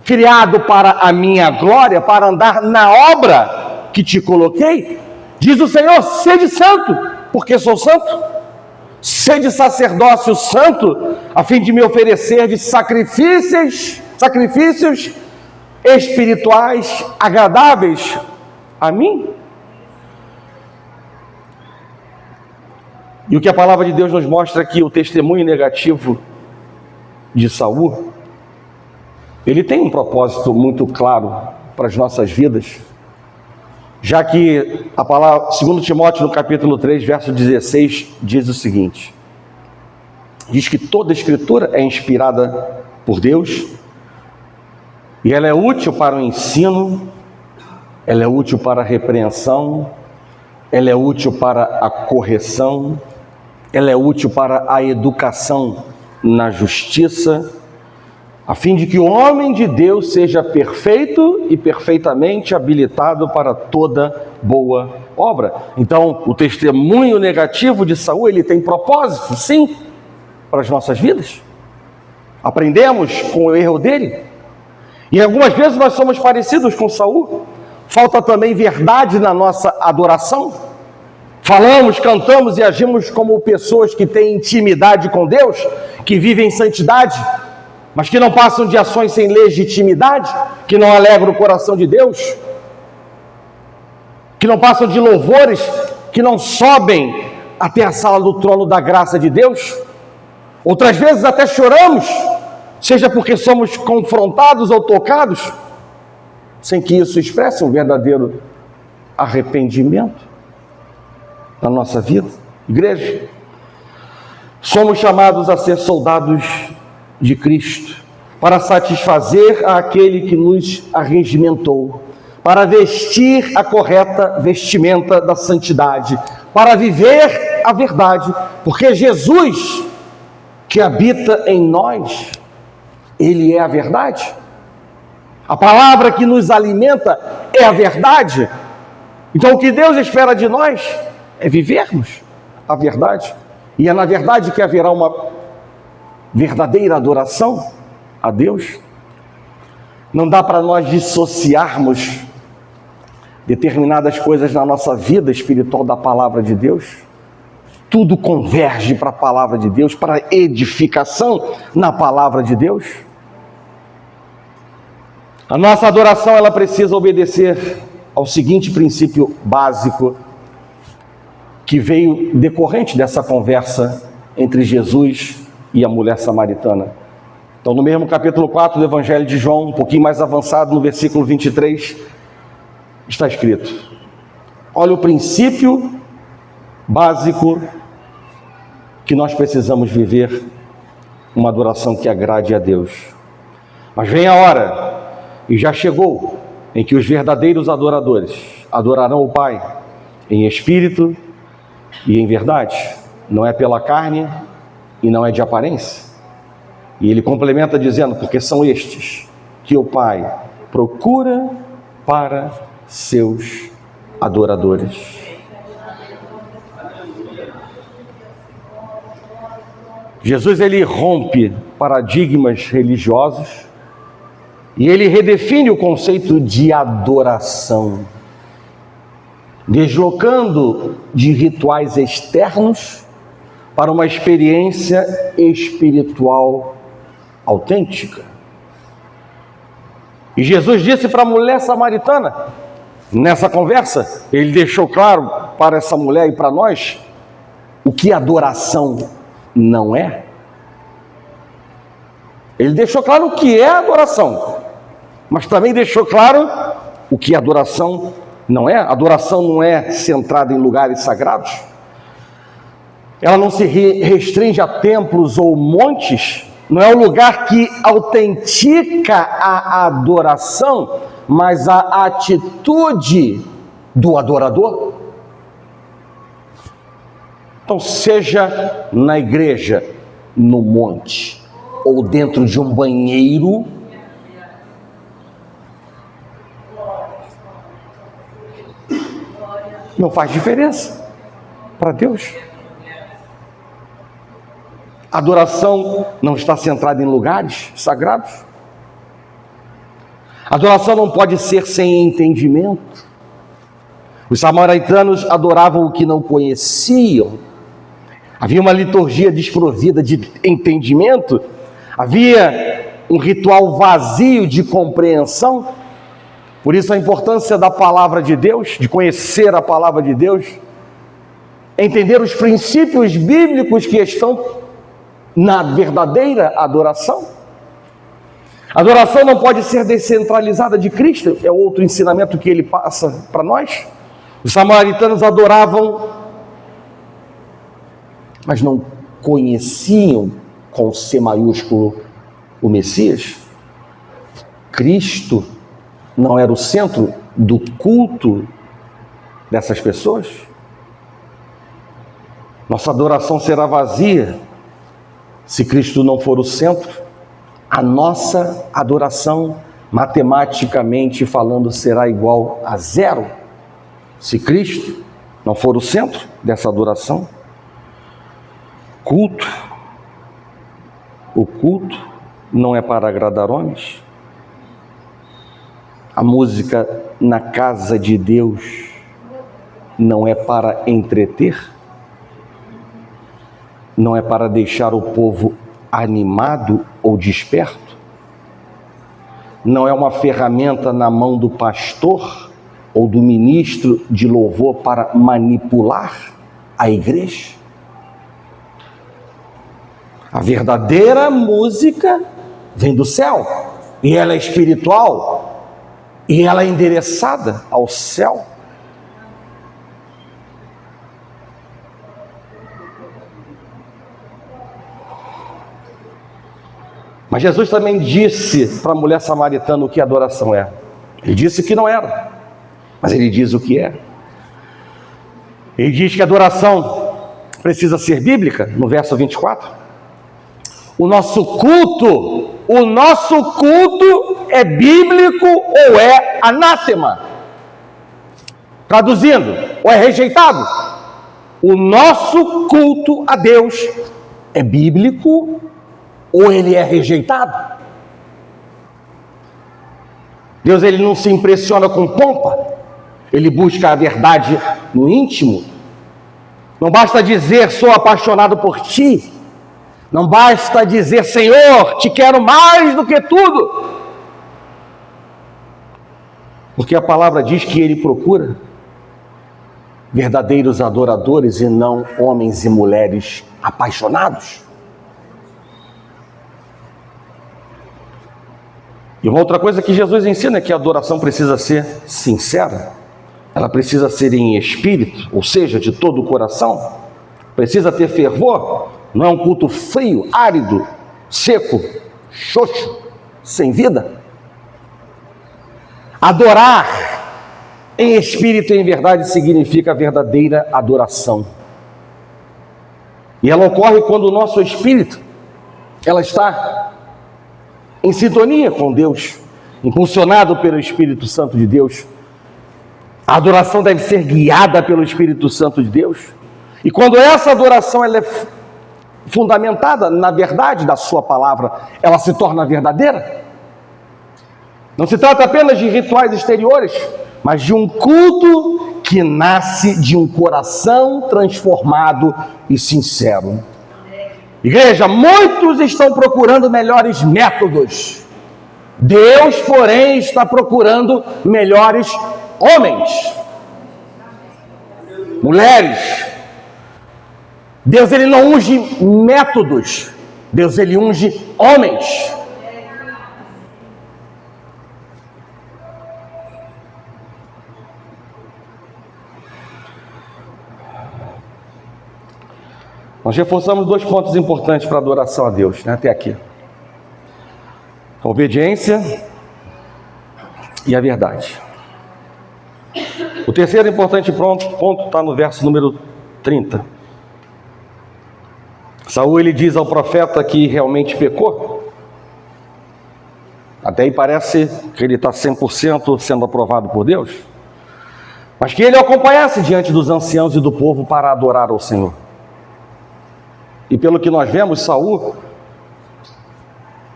Speaker 1: criado para a minha glória, para andar na obra que te coloquei. Diz o Senhor: sede santo, porque sou santo. Sede sacerdócio santo, a fim de me oferecer de sacrifícios espirituais agradáveis a mim. E o que a palavra de Deus nos mostra aqui, o testemunho negativo de Saul, ele tem um propósito muito claro para as nossas vidas, já que a palavra, 2 Timóteo no capítulo 3, verso 16, diz o seguinte: diz que toda escritura é inspirada por Deus, e ela é útil para o ensino, ela é útil para a repreensão, ela é útil para a correção, ela é útil para a educação na justiça, a fim de que o homem de Deus seja perfeito e perfeitamente habilitado para toda boa obra. Então, o testemunho negativo de Saul, ele tem propósito, sim, para as nossas vidas. Aprendemos com o erro dele. E algumas vezes nós somos parecidos com Saul. Falta também verdade na nossa adoração. Falamos, cantamos e agimos como pessoas que têm intimidade com Deus, que vivem em santidade, mas que não passam de ações sem legitimidade, que não alegram o coração de Deus, que não passam de louvores, que não sobem até a sala do trono da graça de Deus. Outras vezes até choramos, seja porque somos confrontados ou tocados, sem que isso expresse um verdadeiro arrependimento na nossa vida. Igreja, somos chamados a ser soldados de Cristo, para satisfazer aquele que nos arregimentou, para vestir a correta vestimenta da santidade, para viver a verdade, porque Jesus, que habita em nós, Ele é a verdade. A palavra que nos alimenta é a verdade. Então o que Deus espera de nós é vivermos a verdade. E é na verdade que haverá uma verdadeira adoração a Deus. Não dá para nós dissociarmos determinadas coisas na nossa vida espiritual da palavra de Deus. Tudo converge para a palavra de Deus, para a edificação na palavra de Deus. A nossa adoração, ela precisa obedecer ao seguinte princípio básico que veio decorrente dessa conversa entre Jesus e a mulher samaritana. Então, no mesmo capítulo 4 do Evangelho de João, um pouquinho mais avançado, no versículo 23, está escrito: olha o princípio básico que nós precisamos viver, uma adoração que agrade a Deus. Mas vem a hora, e já chegou, em que os verdadeiros adoradores adorarão o Pai em espírito e em verdade. Não é pela carne e não é de aparência. E ele complementa dizendo: porque são estes que o Pai procura para seus adoradores. Jesus, ele rompe paradigmas religiosos e ele redefine o conceito de adoração, deslocando de rituais externos para uma experiência espiritual autêntica. E Jesus disse para a mulher samaritana, nessa conversa, ele deixou claro para essa mulher e para nós o que adoração não é. Ele deixou claro o que é adoração, mas também deixou claro o que adoração não é. Adoração não é centrada em lugares sagrados. Ela não se restringe a templos ou montes. Não é o lugar que autentica a adoração, mas a atitude do adorador. Então, seja na igreja, no monte, ou dentro de um banheiro, não faz diferença para Deus. A adoração não está centrada em lugares sagrados. A adoração não pode ser sem entendimento. Os samaritanos adoravam o que não conheciam. Havia uma liturgia desprovida de entendimento. Havia um ritual vazio de compreensão. Por isso a importância da palavra de Deus, de conhecer a palavra de Deus, entender os princípios bíblicos que estão na verdadeira adoração. A adoração não pode ser descentralizada de Cristo, é outro ensinamento que ele passa para nós. Os samaritanos adoravam, mas não conheciam com C maiúsculo o Messias. Cristo não era o centro do culto dessas pessoas. Nossa adoração será vazia se Cristo não for o centro. A nossa adoração, matematicamente falando, será igual a zero se Cristo não for o centro dessa adoração. O culto não é para agradar homens. A música na casa de Deus não é para entreter, não é para deixar o povo animado ou desperto, não é uma ferramenta na mão do pastor ou do ministro de louvor para manipular a igreja. A verdadeira música vem do céu, e ela é espiritual, e ela é endereçada ao céu. Mas Jesus também disse para a mulher samaritana o que adoração é. Ele disse que não era, mas ele diz o que é. Ele diz que a adoração precisa ser bíblica, no verso 24. O nosso culto é bíblico ou é anátema? Traduzindo, ou é rejeitado? O nosso culto a Deus é bíblico ou ele é rejeitado? Deus, ele não se impressiona com pompa, ele busca a verdade no íntimo. Não basta dizer sou apaixonado por ti, não basta dizer Senhor, te quero mais do que tudo, porque a palavra diz que ele procura verdadeiros adoradores e não homens e mulheres apaixonados. E uma outra coisa que Jesus ensina é que a adoração precisa ser sincera, ela precisa ser em espírito, ou seja, de todo o coração, precisa ter fervor, não é um culto frio, árido, seco, xoxo, sem vida. Adorar em espírito e em verdade significa a verdadeira adoração. E ela ocorre quando o nosso espírito, ela está em sintonia com Deus, impulsionado pelo Espírito Santo de Deus. A adoração deve ser guiada pelo Espírito Santo de Deus. E quando essa adoração ela é fundamentada na verdade da sua palavra, ela se torna verdadeira. Não se trata apenas de rituais exteriores, mas de um culto que nasce de um coração transformado e sincero. Igreja, muitos estão procurando melhores métodos. Deus, porém, está procurando melhores homens, mulheres. Deus, ele não unge métodos. Deus, ele unge homens. Nós reforçamos 2 pontos importantes para a adoração a Deus, né, até aqui. A obediência e a verdade. O terceiro importante ponto está no verso número 30. Saul, ele diz ao profeta que realmente pecou. Até aí parece que ele está 100% sendo aprovado por Deus. Mas que ele o acompanhasse diante dos anciãos e do povo para adorar ao Senhor. E pelo que nós vemos, Saul,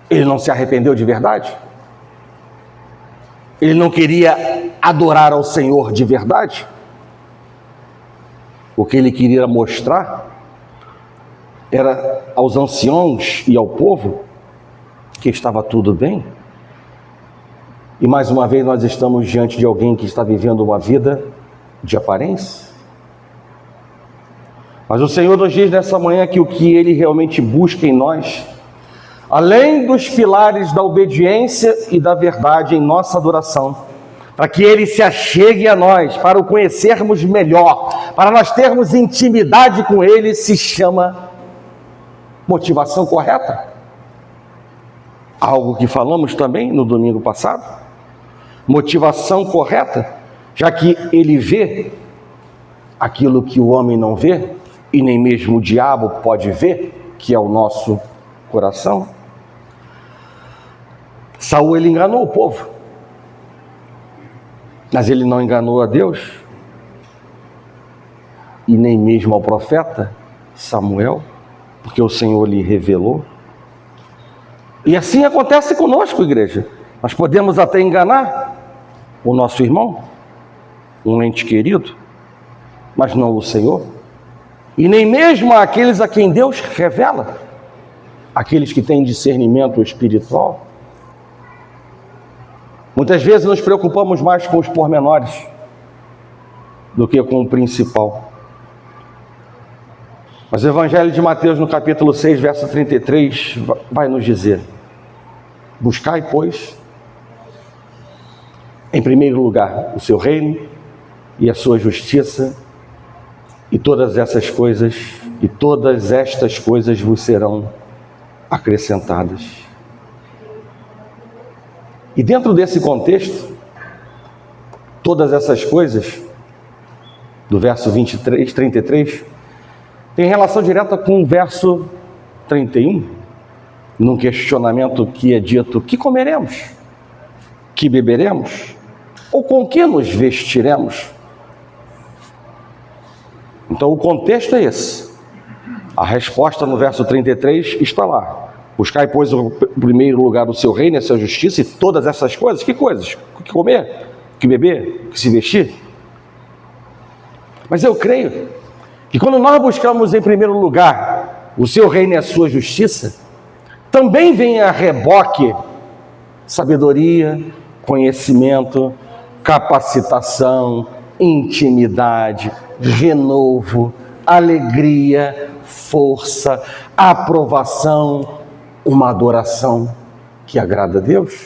Speaker 1: ele não se arrependeu de verdade. Ele não queria adorar ao Senhor de verdade. O que ele queria mostrar era aos anciãos e ao povo que estava tudo bem. E mais uma vez nós estamos diante de alguém que está vivendo uma vida de aparência. Mas o Senhor nos diz nessa manhã que o que Ele realmente busca em nós, além dos pilares da obediência e da verdade em nossa adoração, para que Ele se achegue a nós, para o conhecermos melhor, para nós termos intimidade com Ele, se chama motivação correta. Algo que falamos também no domingo passado. Motivação correta, já que Ele vê aquilo que o homem não vê, e nem mesmo o diabo pode ver, que é o nosso coração. Saul, ele enganou o povo, mas ele não enganou a Deus, e nem mesmo ao profeta Samuel, porque o Senhor lhe revelou. E assim acontece conosco, igreja. Nós podemos até enganar o nosso irmão, um ente querido, mas não o Senhor. E nem mesmo aqueles a quem Deus revela, aqueles que têm discernimento espiritual. Muitas vezes nos preocupamos mais com os pormenores do que com o principal. Mas o Evangelho de Mateus, no capítulo 6, verso 33, vai nos dizer: buscai, pois, em primeiro lugar, o seu reino e a sua justiça, e todas estas coisas vos serão acrescentadas. E dentro desse contexto, todas essas coisas, do verso 33, tem relação direta com o verso 31, num questionamento que é dito: que comeremos? Que beberemos? Ou com que nos vestiremos? Então o contexto é esse. A resposta no verso 33 está lá: buscai, pois, em primeiro lugar o seu reino e a sua justiça, e todas essas coisas. Que coisas? O que comer? O que beber? O que se vestir? Mas eu creio que quando nós buscamos em primeiro lugar o seu reino e a sua justiça, também vem a reboque sabedoria, conhecimento, capacitação, intimidade, renovo, alegria, força, aprovação, uma adoração que agrada a Deus.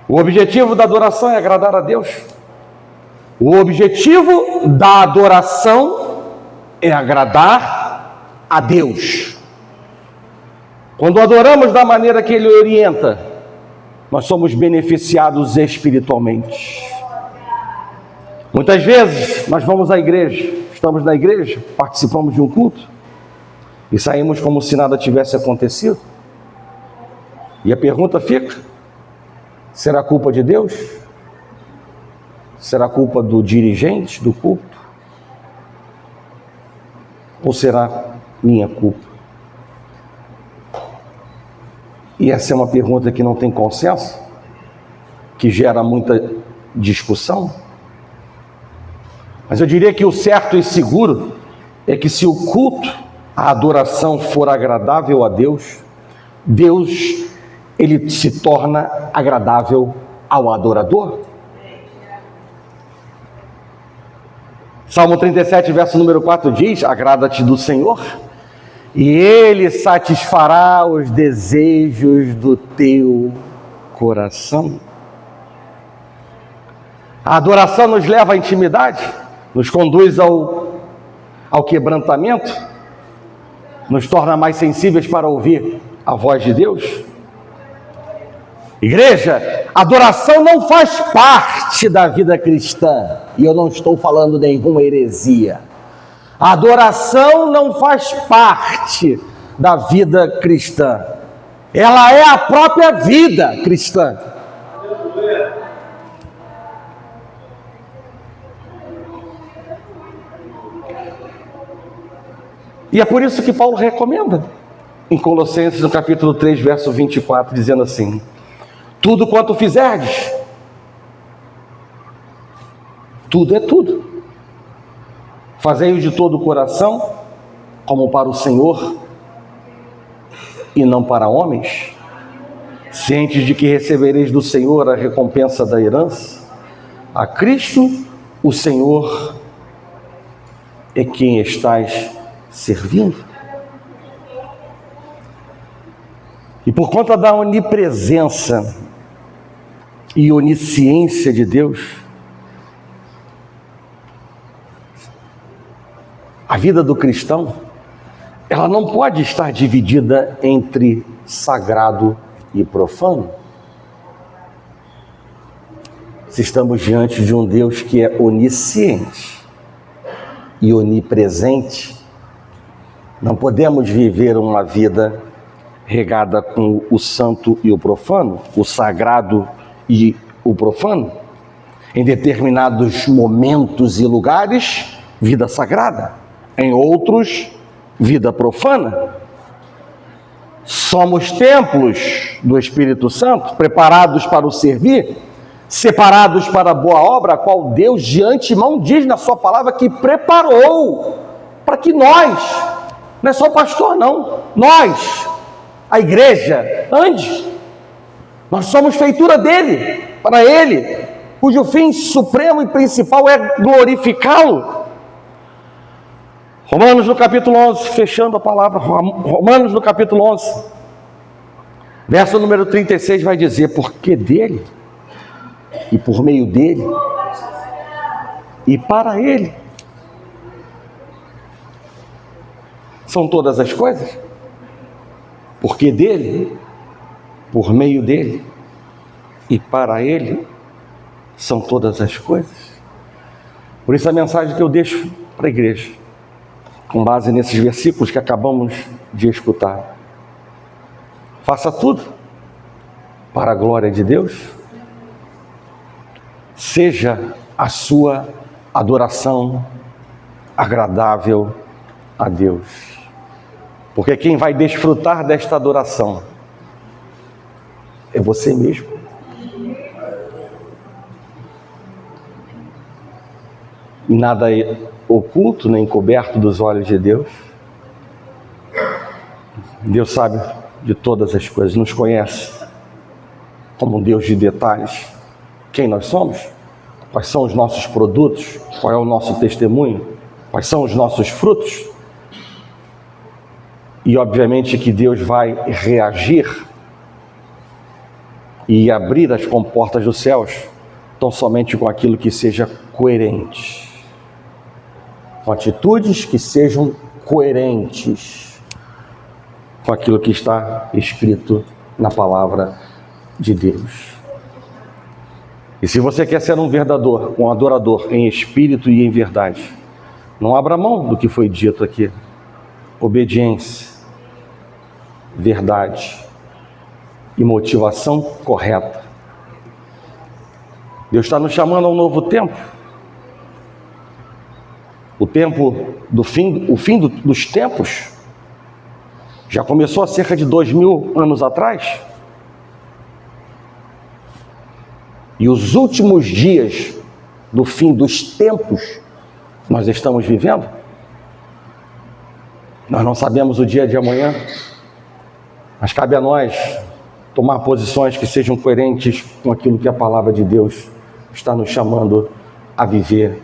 Speaker 1: O objetivo da adoração é agradar a Deus. O objetivo da adoração é agradar a Deus. Quando adoramos da maneira que Ele orienta, nós somos beneficiados espiritualmente. Muitas vezes nós vamos à igreja, estamos na igreja, participamos de um culto e saímos como se nada tivesse acontecido. E a pergunta fica: será culpa de Deus? Será culpa do dirigente do culto? Ou será minha culpa? E essa é uma pergunta que não tem consenso, que gera muita discussão. Mas eu diria que o certo e seguro é que se o culto, a adoração for agradável a Deus, Deus, ele se torna agradável ao adorador. Salmo 37, verso número 4 diz: agrada-te do Senhor, e Ele satisfará os desejos do teu coração. A adoração nos leva à intimidade, nos conduz ao quebrantamento, nos torna mais sensíveis para ouvir a voz de Deus. Igreja, adoração não faz parte da vida cristã, e eu não estou falando nenhuma heresia. A adoração não faz parte da vida cristã, ela é a própria vida cristã. E é por isso que Paulo recomenda, em Colossenses, no capítulo 3, verso 24, dizendo assim: tudo quanto fizerdes, tudo é tudo, fazei-o de todo o coração, como para o Senhor, e não para homens, cientes de que recebereis do Senhor a recompensa da herança. A Cristo, o Senhor, é quem estais servindo. E por conta da onipresença e onisciência de Deus, a vida do cristão, ela não pode estar dividida entre sagrado e profano. Se estamos diante de um Deus que é onisciente, e onipresente, não podemos viver uma vida regada com o santo e o profano, o sagrado e o profano. Em determinados momentos e lugares, vida sagrada. Em outros, vida profana. Somos templos do Espírito Santo, preparados para o servir, separados para a boa obra, a qual Deus de antemão diz na sua palavra que preparou para que nós, não é só o pastor não, nós, a igreja, ande. Nós somos feitura dele, para ele, cujo fim supremo e principal é glorificá-lo. Romanos no capítulo 11, fechando a palavra, Romanos no capítulo 11, verso número 36 vai dizer: porque dele, e por meio dele, e para ele, são todas as coisas. Porque dele, por meio dele, e para ele, são todas as coisas. Por isso a mensagem que eu deixo para a igreja, com base nesses versículos que acabamos de escutar: faça tudo para a glória de Deus. Seja a sua adoração agradável a Deus. Porque quem vai desfrutar desta adoração é você mesmo. Nada é oculto nem encoberto dos olhos de Deus. Deus sabe de todas as coisas, nos conhece como um Deus de detalhes. Quem nós somos? Quais são os nossos produtos? Qual é o nosso testemunho? Quais são os nossos frutos? E obviamente que Deus vai reagir e abrir as comportas dos céus tão somente com aquilo que seja coerente, com atitudes que sejam coerentes com aquilo que está escrito na palavra de Deus. E se você quer ser um adorador em espírito e em verdade, não abra mão do que foi dito aqui. Obediência, verdade e motivação correta. Deus está nos chamando a um novo tempo. O tempo do fim, dos tempos já começou há cerca de 2000 anos atrás. E os últimos dias do fim dos tempos nós estamos vivendo. Nós não sabemos o dia de amanhã, mas cabe a nós tomar posições que sejam coerentes com aquilo que a palavra de Deus está nos chamando a viver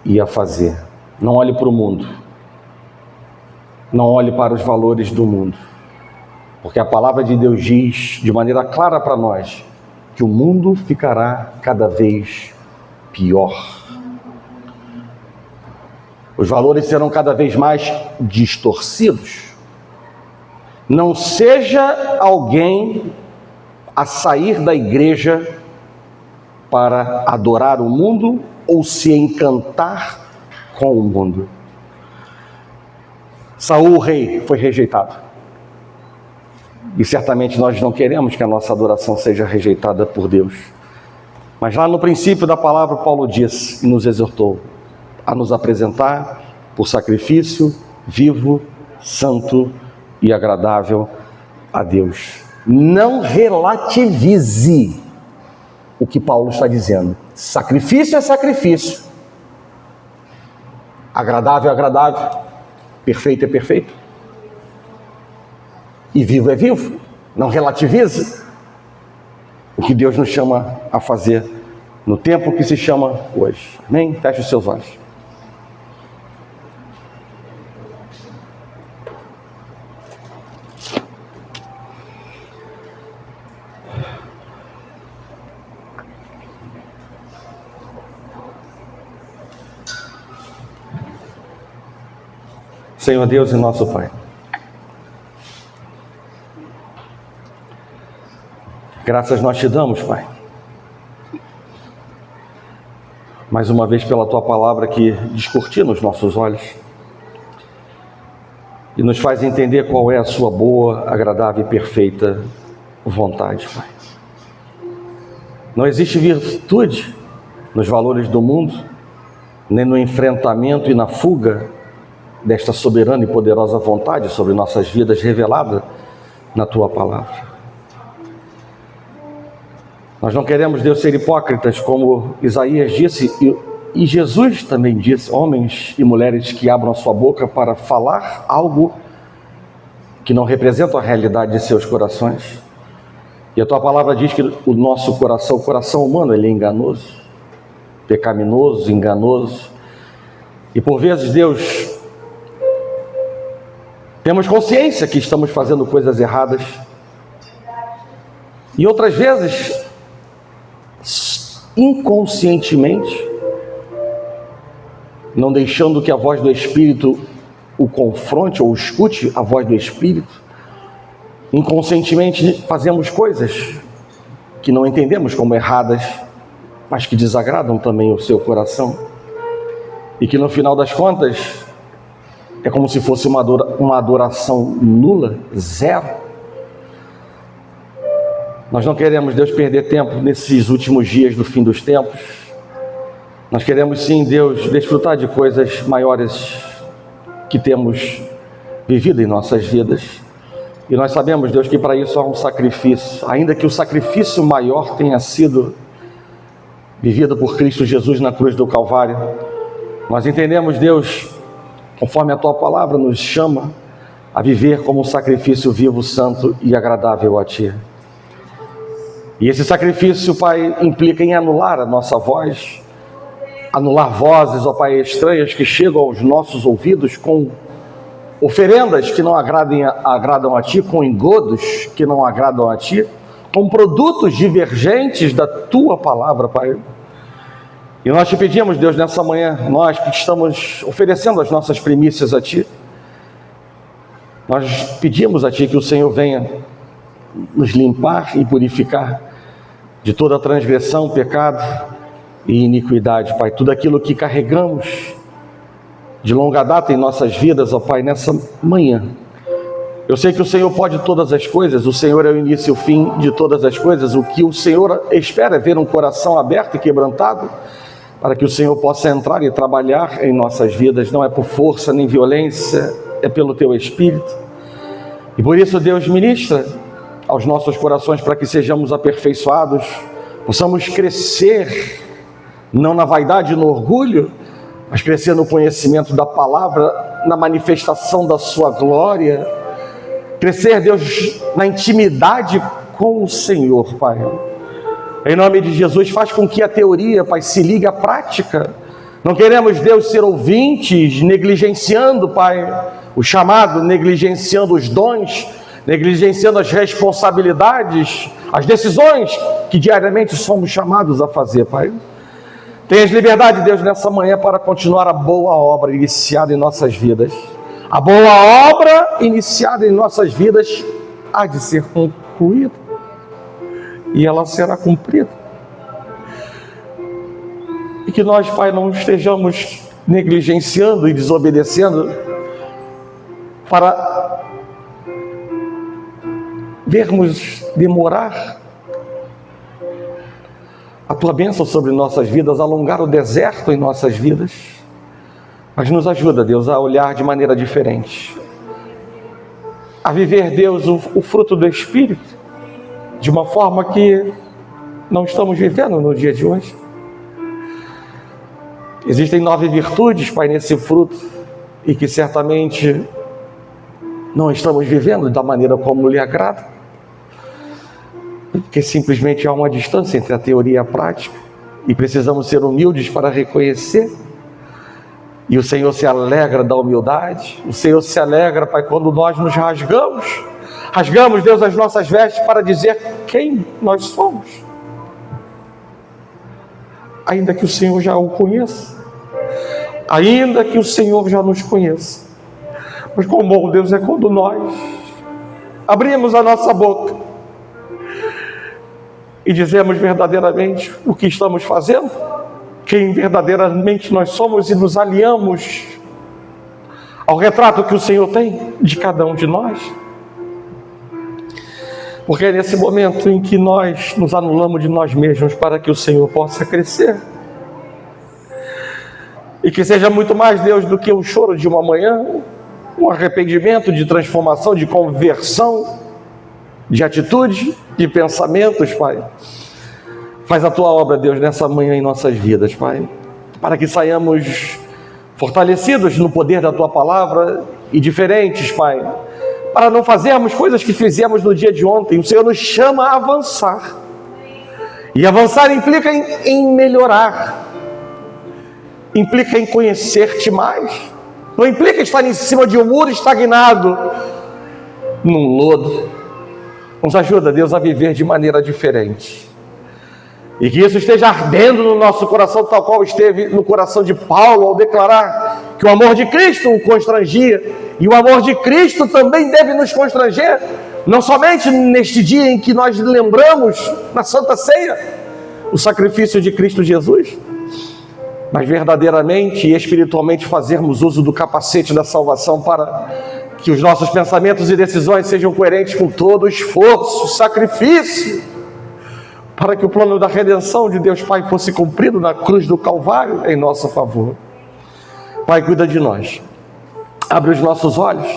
Speaker 1: e a fazer. Não olhe para o mundo, não olhe para os valores do mundo, porque a palavra de Deus diz de maneira clara para nós que o mundo ficará cada vez pior. Os valores serão cada vez mais distorcidos. Não seja alguém a sair da igreja para adorar o mundo ou se encantar com o mundo. Saul, o rei, foi rejeitado. E certamente nós não queremos que a nossa adoração seja rejeitada por Deus. Mas lá no princípio da palavra, Paulo disse e nos exortou a nos apresentar por sacrifício vivo, santo e agradável a Deus. Não relativize o que Paulo está dizendo. Sacrifício é sacrifício. Agradável é agradável. Perfeito é perfeito. E vivo é vivo. Não relativize o que Deus nos chama a fazer no tempo que se chama hoje. Amém? Feche os seus olhos. Senhor Deus e nosso Pai, graças nós te damos, Pai, mais uma vez pela Tua palavra que descortina os nossos olhos e nos faz entender qual é a Sua boa, agradável e perfeita vontade, Pai. Não existe virtude nos valores do mundo, nem no enfrentamento e na fuga desta soberana e poderosa vontade sobre nossas vidas revelada na Tua palavra. Nós não queremos, Deus, ser hipócritas, como Isaías disse, e Jesus também disse, homens e mulheres que abram a sua boca para falar algo que não representa a realidade de seus corações. E a Tua palavra diz que o nosso coração, o coração humano, ele é enganoso, pecaminoso, enganoso. E por vezes, Deus, temos consciência que estamos fazendo coisas erradas. E outras vezes, inconscientemente, não deixando que a voz do Espírito o confronte ou escute a voz do Espírito, inconscientemente fazemos coisas que não entendemos como erradas, mas que desagradam também o seu coração, e que no final das contas é como se fosse uma adoração nula, zero. Nós não queremos, Deus, perder tempo nesses últimos dias do fim dos tempos. Nós queremos sim, Deus, desfrutar de coisas maiores que temos vivido em nossas vidas. E nós sabemos, Deus, que para isso há um sacrifício, ainda que o sacrifício maior tenha sido vivido por Cristo Jesus na cruz do Calvário. Nós entendemos, Deus, conforme a Tua palavra nos chama a viver como um sacrifício vivo, santo e agradável a Ti. E esse sacrifício, Pai, implica em anular a nossa voz, anular vozes, ó Pai, estranhas que chegam aos nossos ouvidos com oferendas que não agradam a Ti, com engodos que não agradam a Ti, com produtos divergentes da Tua palavra, Pai. E nós Te pedimos, Deus, nessa manhã, nós que estamos oferecendo as nossas primícias a Ti, nós pedimos a Ti que o Senhor venha nos limpar e purificar de toda transgressão, pecado e iniquidade, Pai. Tudo aquilo que carregamos de longa data em nossas vidas, ó Pai, nessa manhã. Eu sei que o Senhor pode todas as coisas, o Senhor é o início e o fim de todas as coisas. O que o Senhor espera é ver um coração aberto e quebrantado, para que o Senhor possa entrar e trabalhar em nossas vidas. Não é por força nem violência, é pelo Teu Espírito. E por isso, Deus, ministra aos nossos corações para que sejamos aperfeiçoados, possamos crescer, não na vaidade e no orgulho, mas crescer no conhecimento da palavra, na manifestação da Sua glória, crescer, Deus, na intimidade com o Senhor, Pai. Em nome de Jesus, faz com que a teoria, Pai, se ligue à prática. Não queremos, Deus, ser ouvintes, negligenciando, Pai, o chamado, negligenciando os dons, negligenciando as responsabilidades, as decisões que diariamente somos chamados a fazer, Pai. Tenhas liberdade, Deus, nessa manhã para continuar a boa obra iniciada em nossas vidas. A boa obra iniciada em nossas vidas há de ser concluída e ela será cumprida. E que nós, Pai, não estejamos negligenciando e desobedecendo para vermos demorar a Tua bênção sobre nossas vidas, alongar o deserto em nossas vidas. Mas nos ajuda, Deus, a olhar de maneira diferente, a viver, Deus, o fruto do Espírito, de uma forma que não estamos vivendo no dia de hoje. Existem 9 virtudes, Pai, nesse fruto, e que certamente não estamos vivendo da maneira como lhe agrada, porque simplesmente há uma distância entre a teoria e a prática, e precisamos ser humildes para reconhecer. E o Senhor se alegra da humildade, o Senhor se alegra, Pai, quando nós nos rasgamos, Deus, as nossas vestes para dizer quem nós somos, ainda que o Senhor já o conheça, ainda que o Senhor já nos conheça. Mas quão bom, Deus, é quando nós abrimos a nossa boca e dizemos verdadeiramente o que estamos fazendo, quem verdadeiramente nós somos e nos alinhamos ao retrato que o Senhor tem de cada um de nós. Porque é nesse momento em que nós nos anulamos de nós mesmos para que o Senhor possa crescer. E que seja muito mais, Deus, do que o choro de uma manhã, um arrependimento de transformação, de conversão, de atitude, de pensamentos, Pai. Faz a Tua obra, Deus, nessa manhã em nossas vidas, Pai. Para que saiamos fortalecidos no poder da Tua palavra e diferentes, Pai. Para não fazermos coisas que fizemos no dia de ontem. O Senhor nos chama a avançar. E avançar implica em melhorar. Implica em conhecer-te mais. Não implica estar em cima de um muro estagnado num lodo. Nos ajuda, Deus, a viver de maneira diferente. E que isso esteja ardendo no nosso coração, tal qual esteve no coração de Paulo, ao declarar que o amor de Cristo o constrangia. E o amor de Cristo também deve nos constranger, não somente neste dia em que nós lembramos, na Santa Ceia, o sacrifício de Cristo Jesus, mas verdadeiramente e espiritualmente fazermos uso do capacete da salvação para que os nossos pensamentos e decisões sejam coerentes com todo o esforço, sacrifício, para que o plano da redenção de Deus Pai fosse cumprido na cruz do Calvário em nosso favor. Pai, cuida de nós. Abre os nossos olhos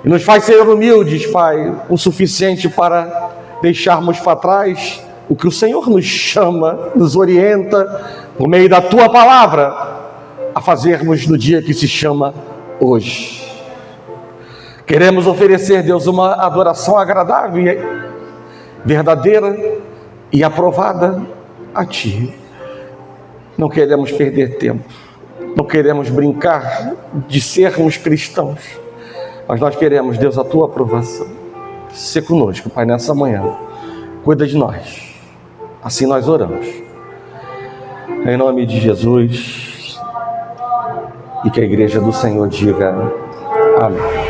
Speaker 1: e nos faz ser humildes, Pai, o suficiente para deixarmos para trás o que o Senhor nos chama, nos orienta, por meio da Tua palavra, a fazermos no dia que se chama hoje. Queremos oferecer, Deus, uma adoração agradável, verdadeira e aprovada a Ti. Não queremos perder tempo. Não queremos brincar de sermos cristãos, mas nós queremos, Deus, a Tua aprovação. Se conosco, Pai, nessa manhã. Cuida de nós. Assim nós oramos. Em nome de Jesus. E que a igreja do Senhor diga amém.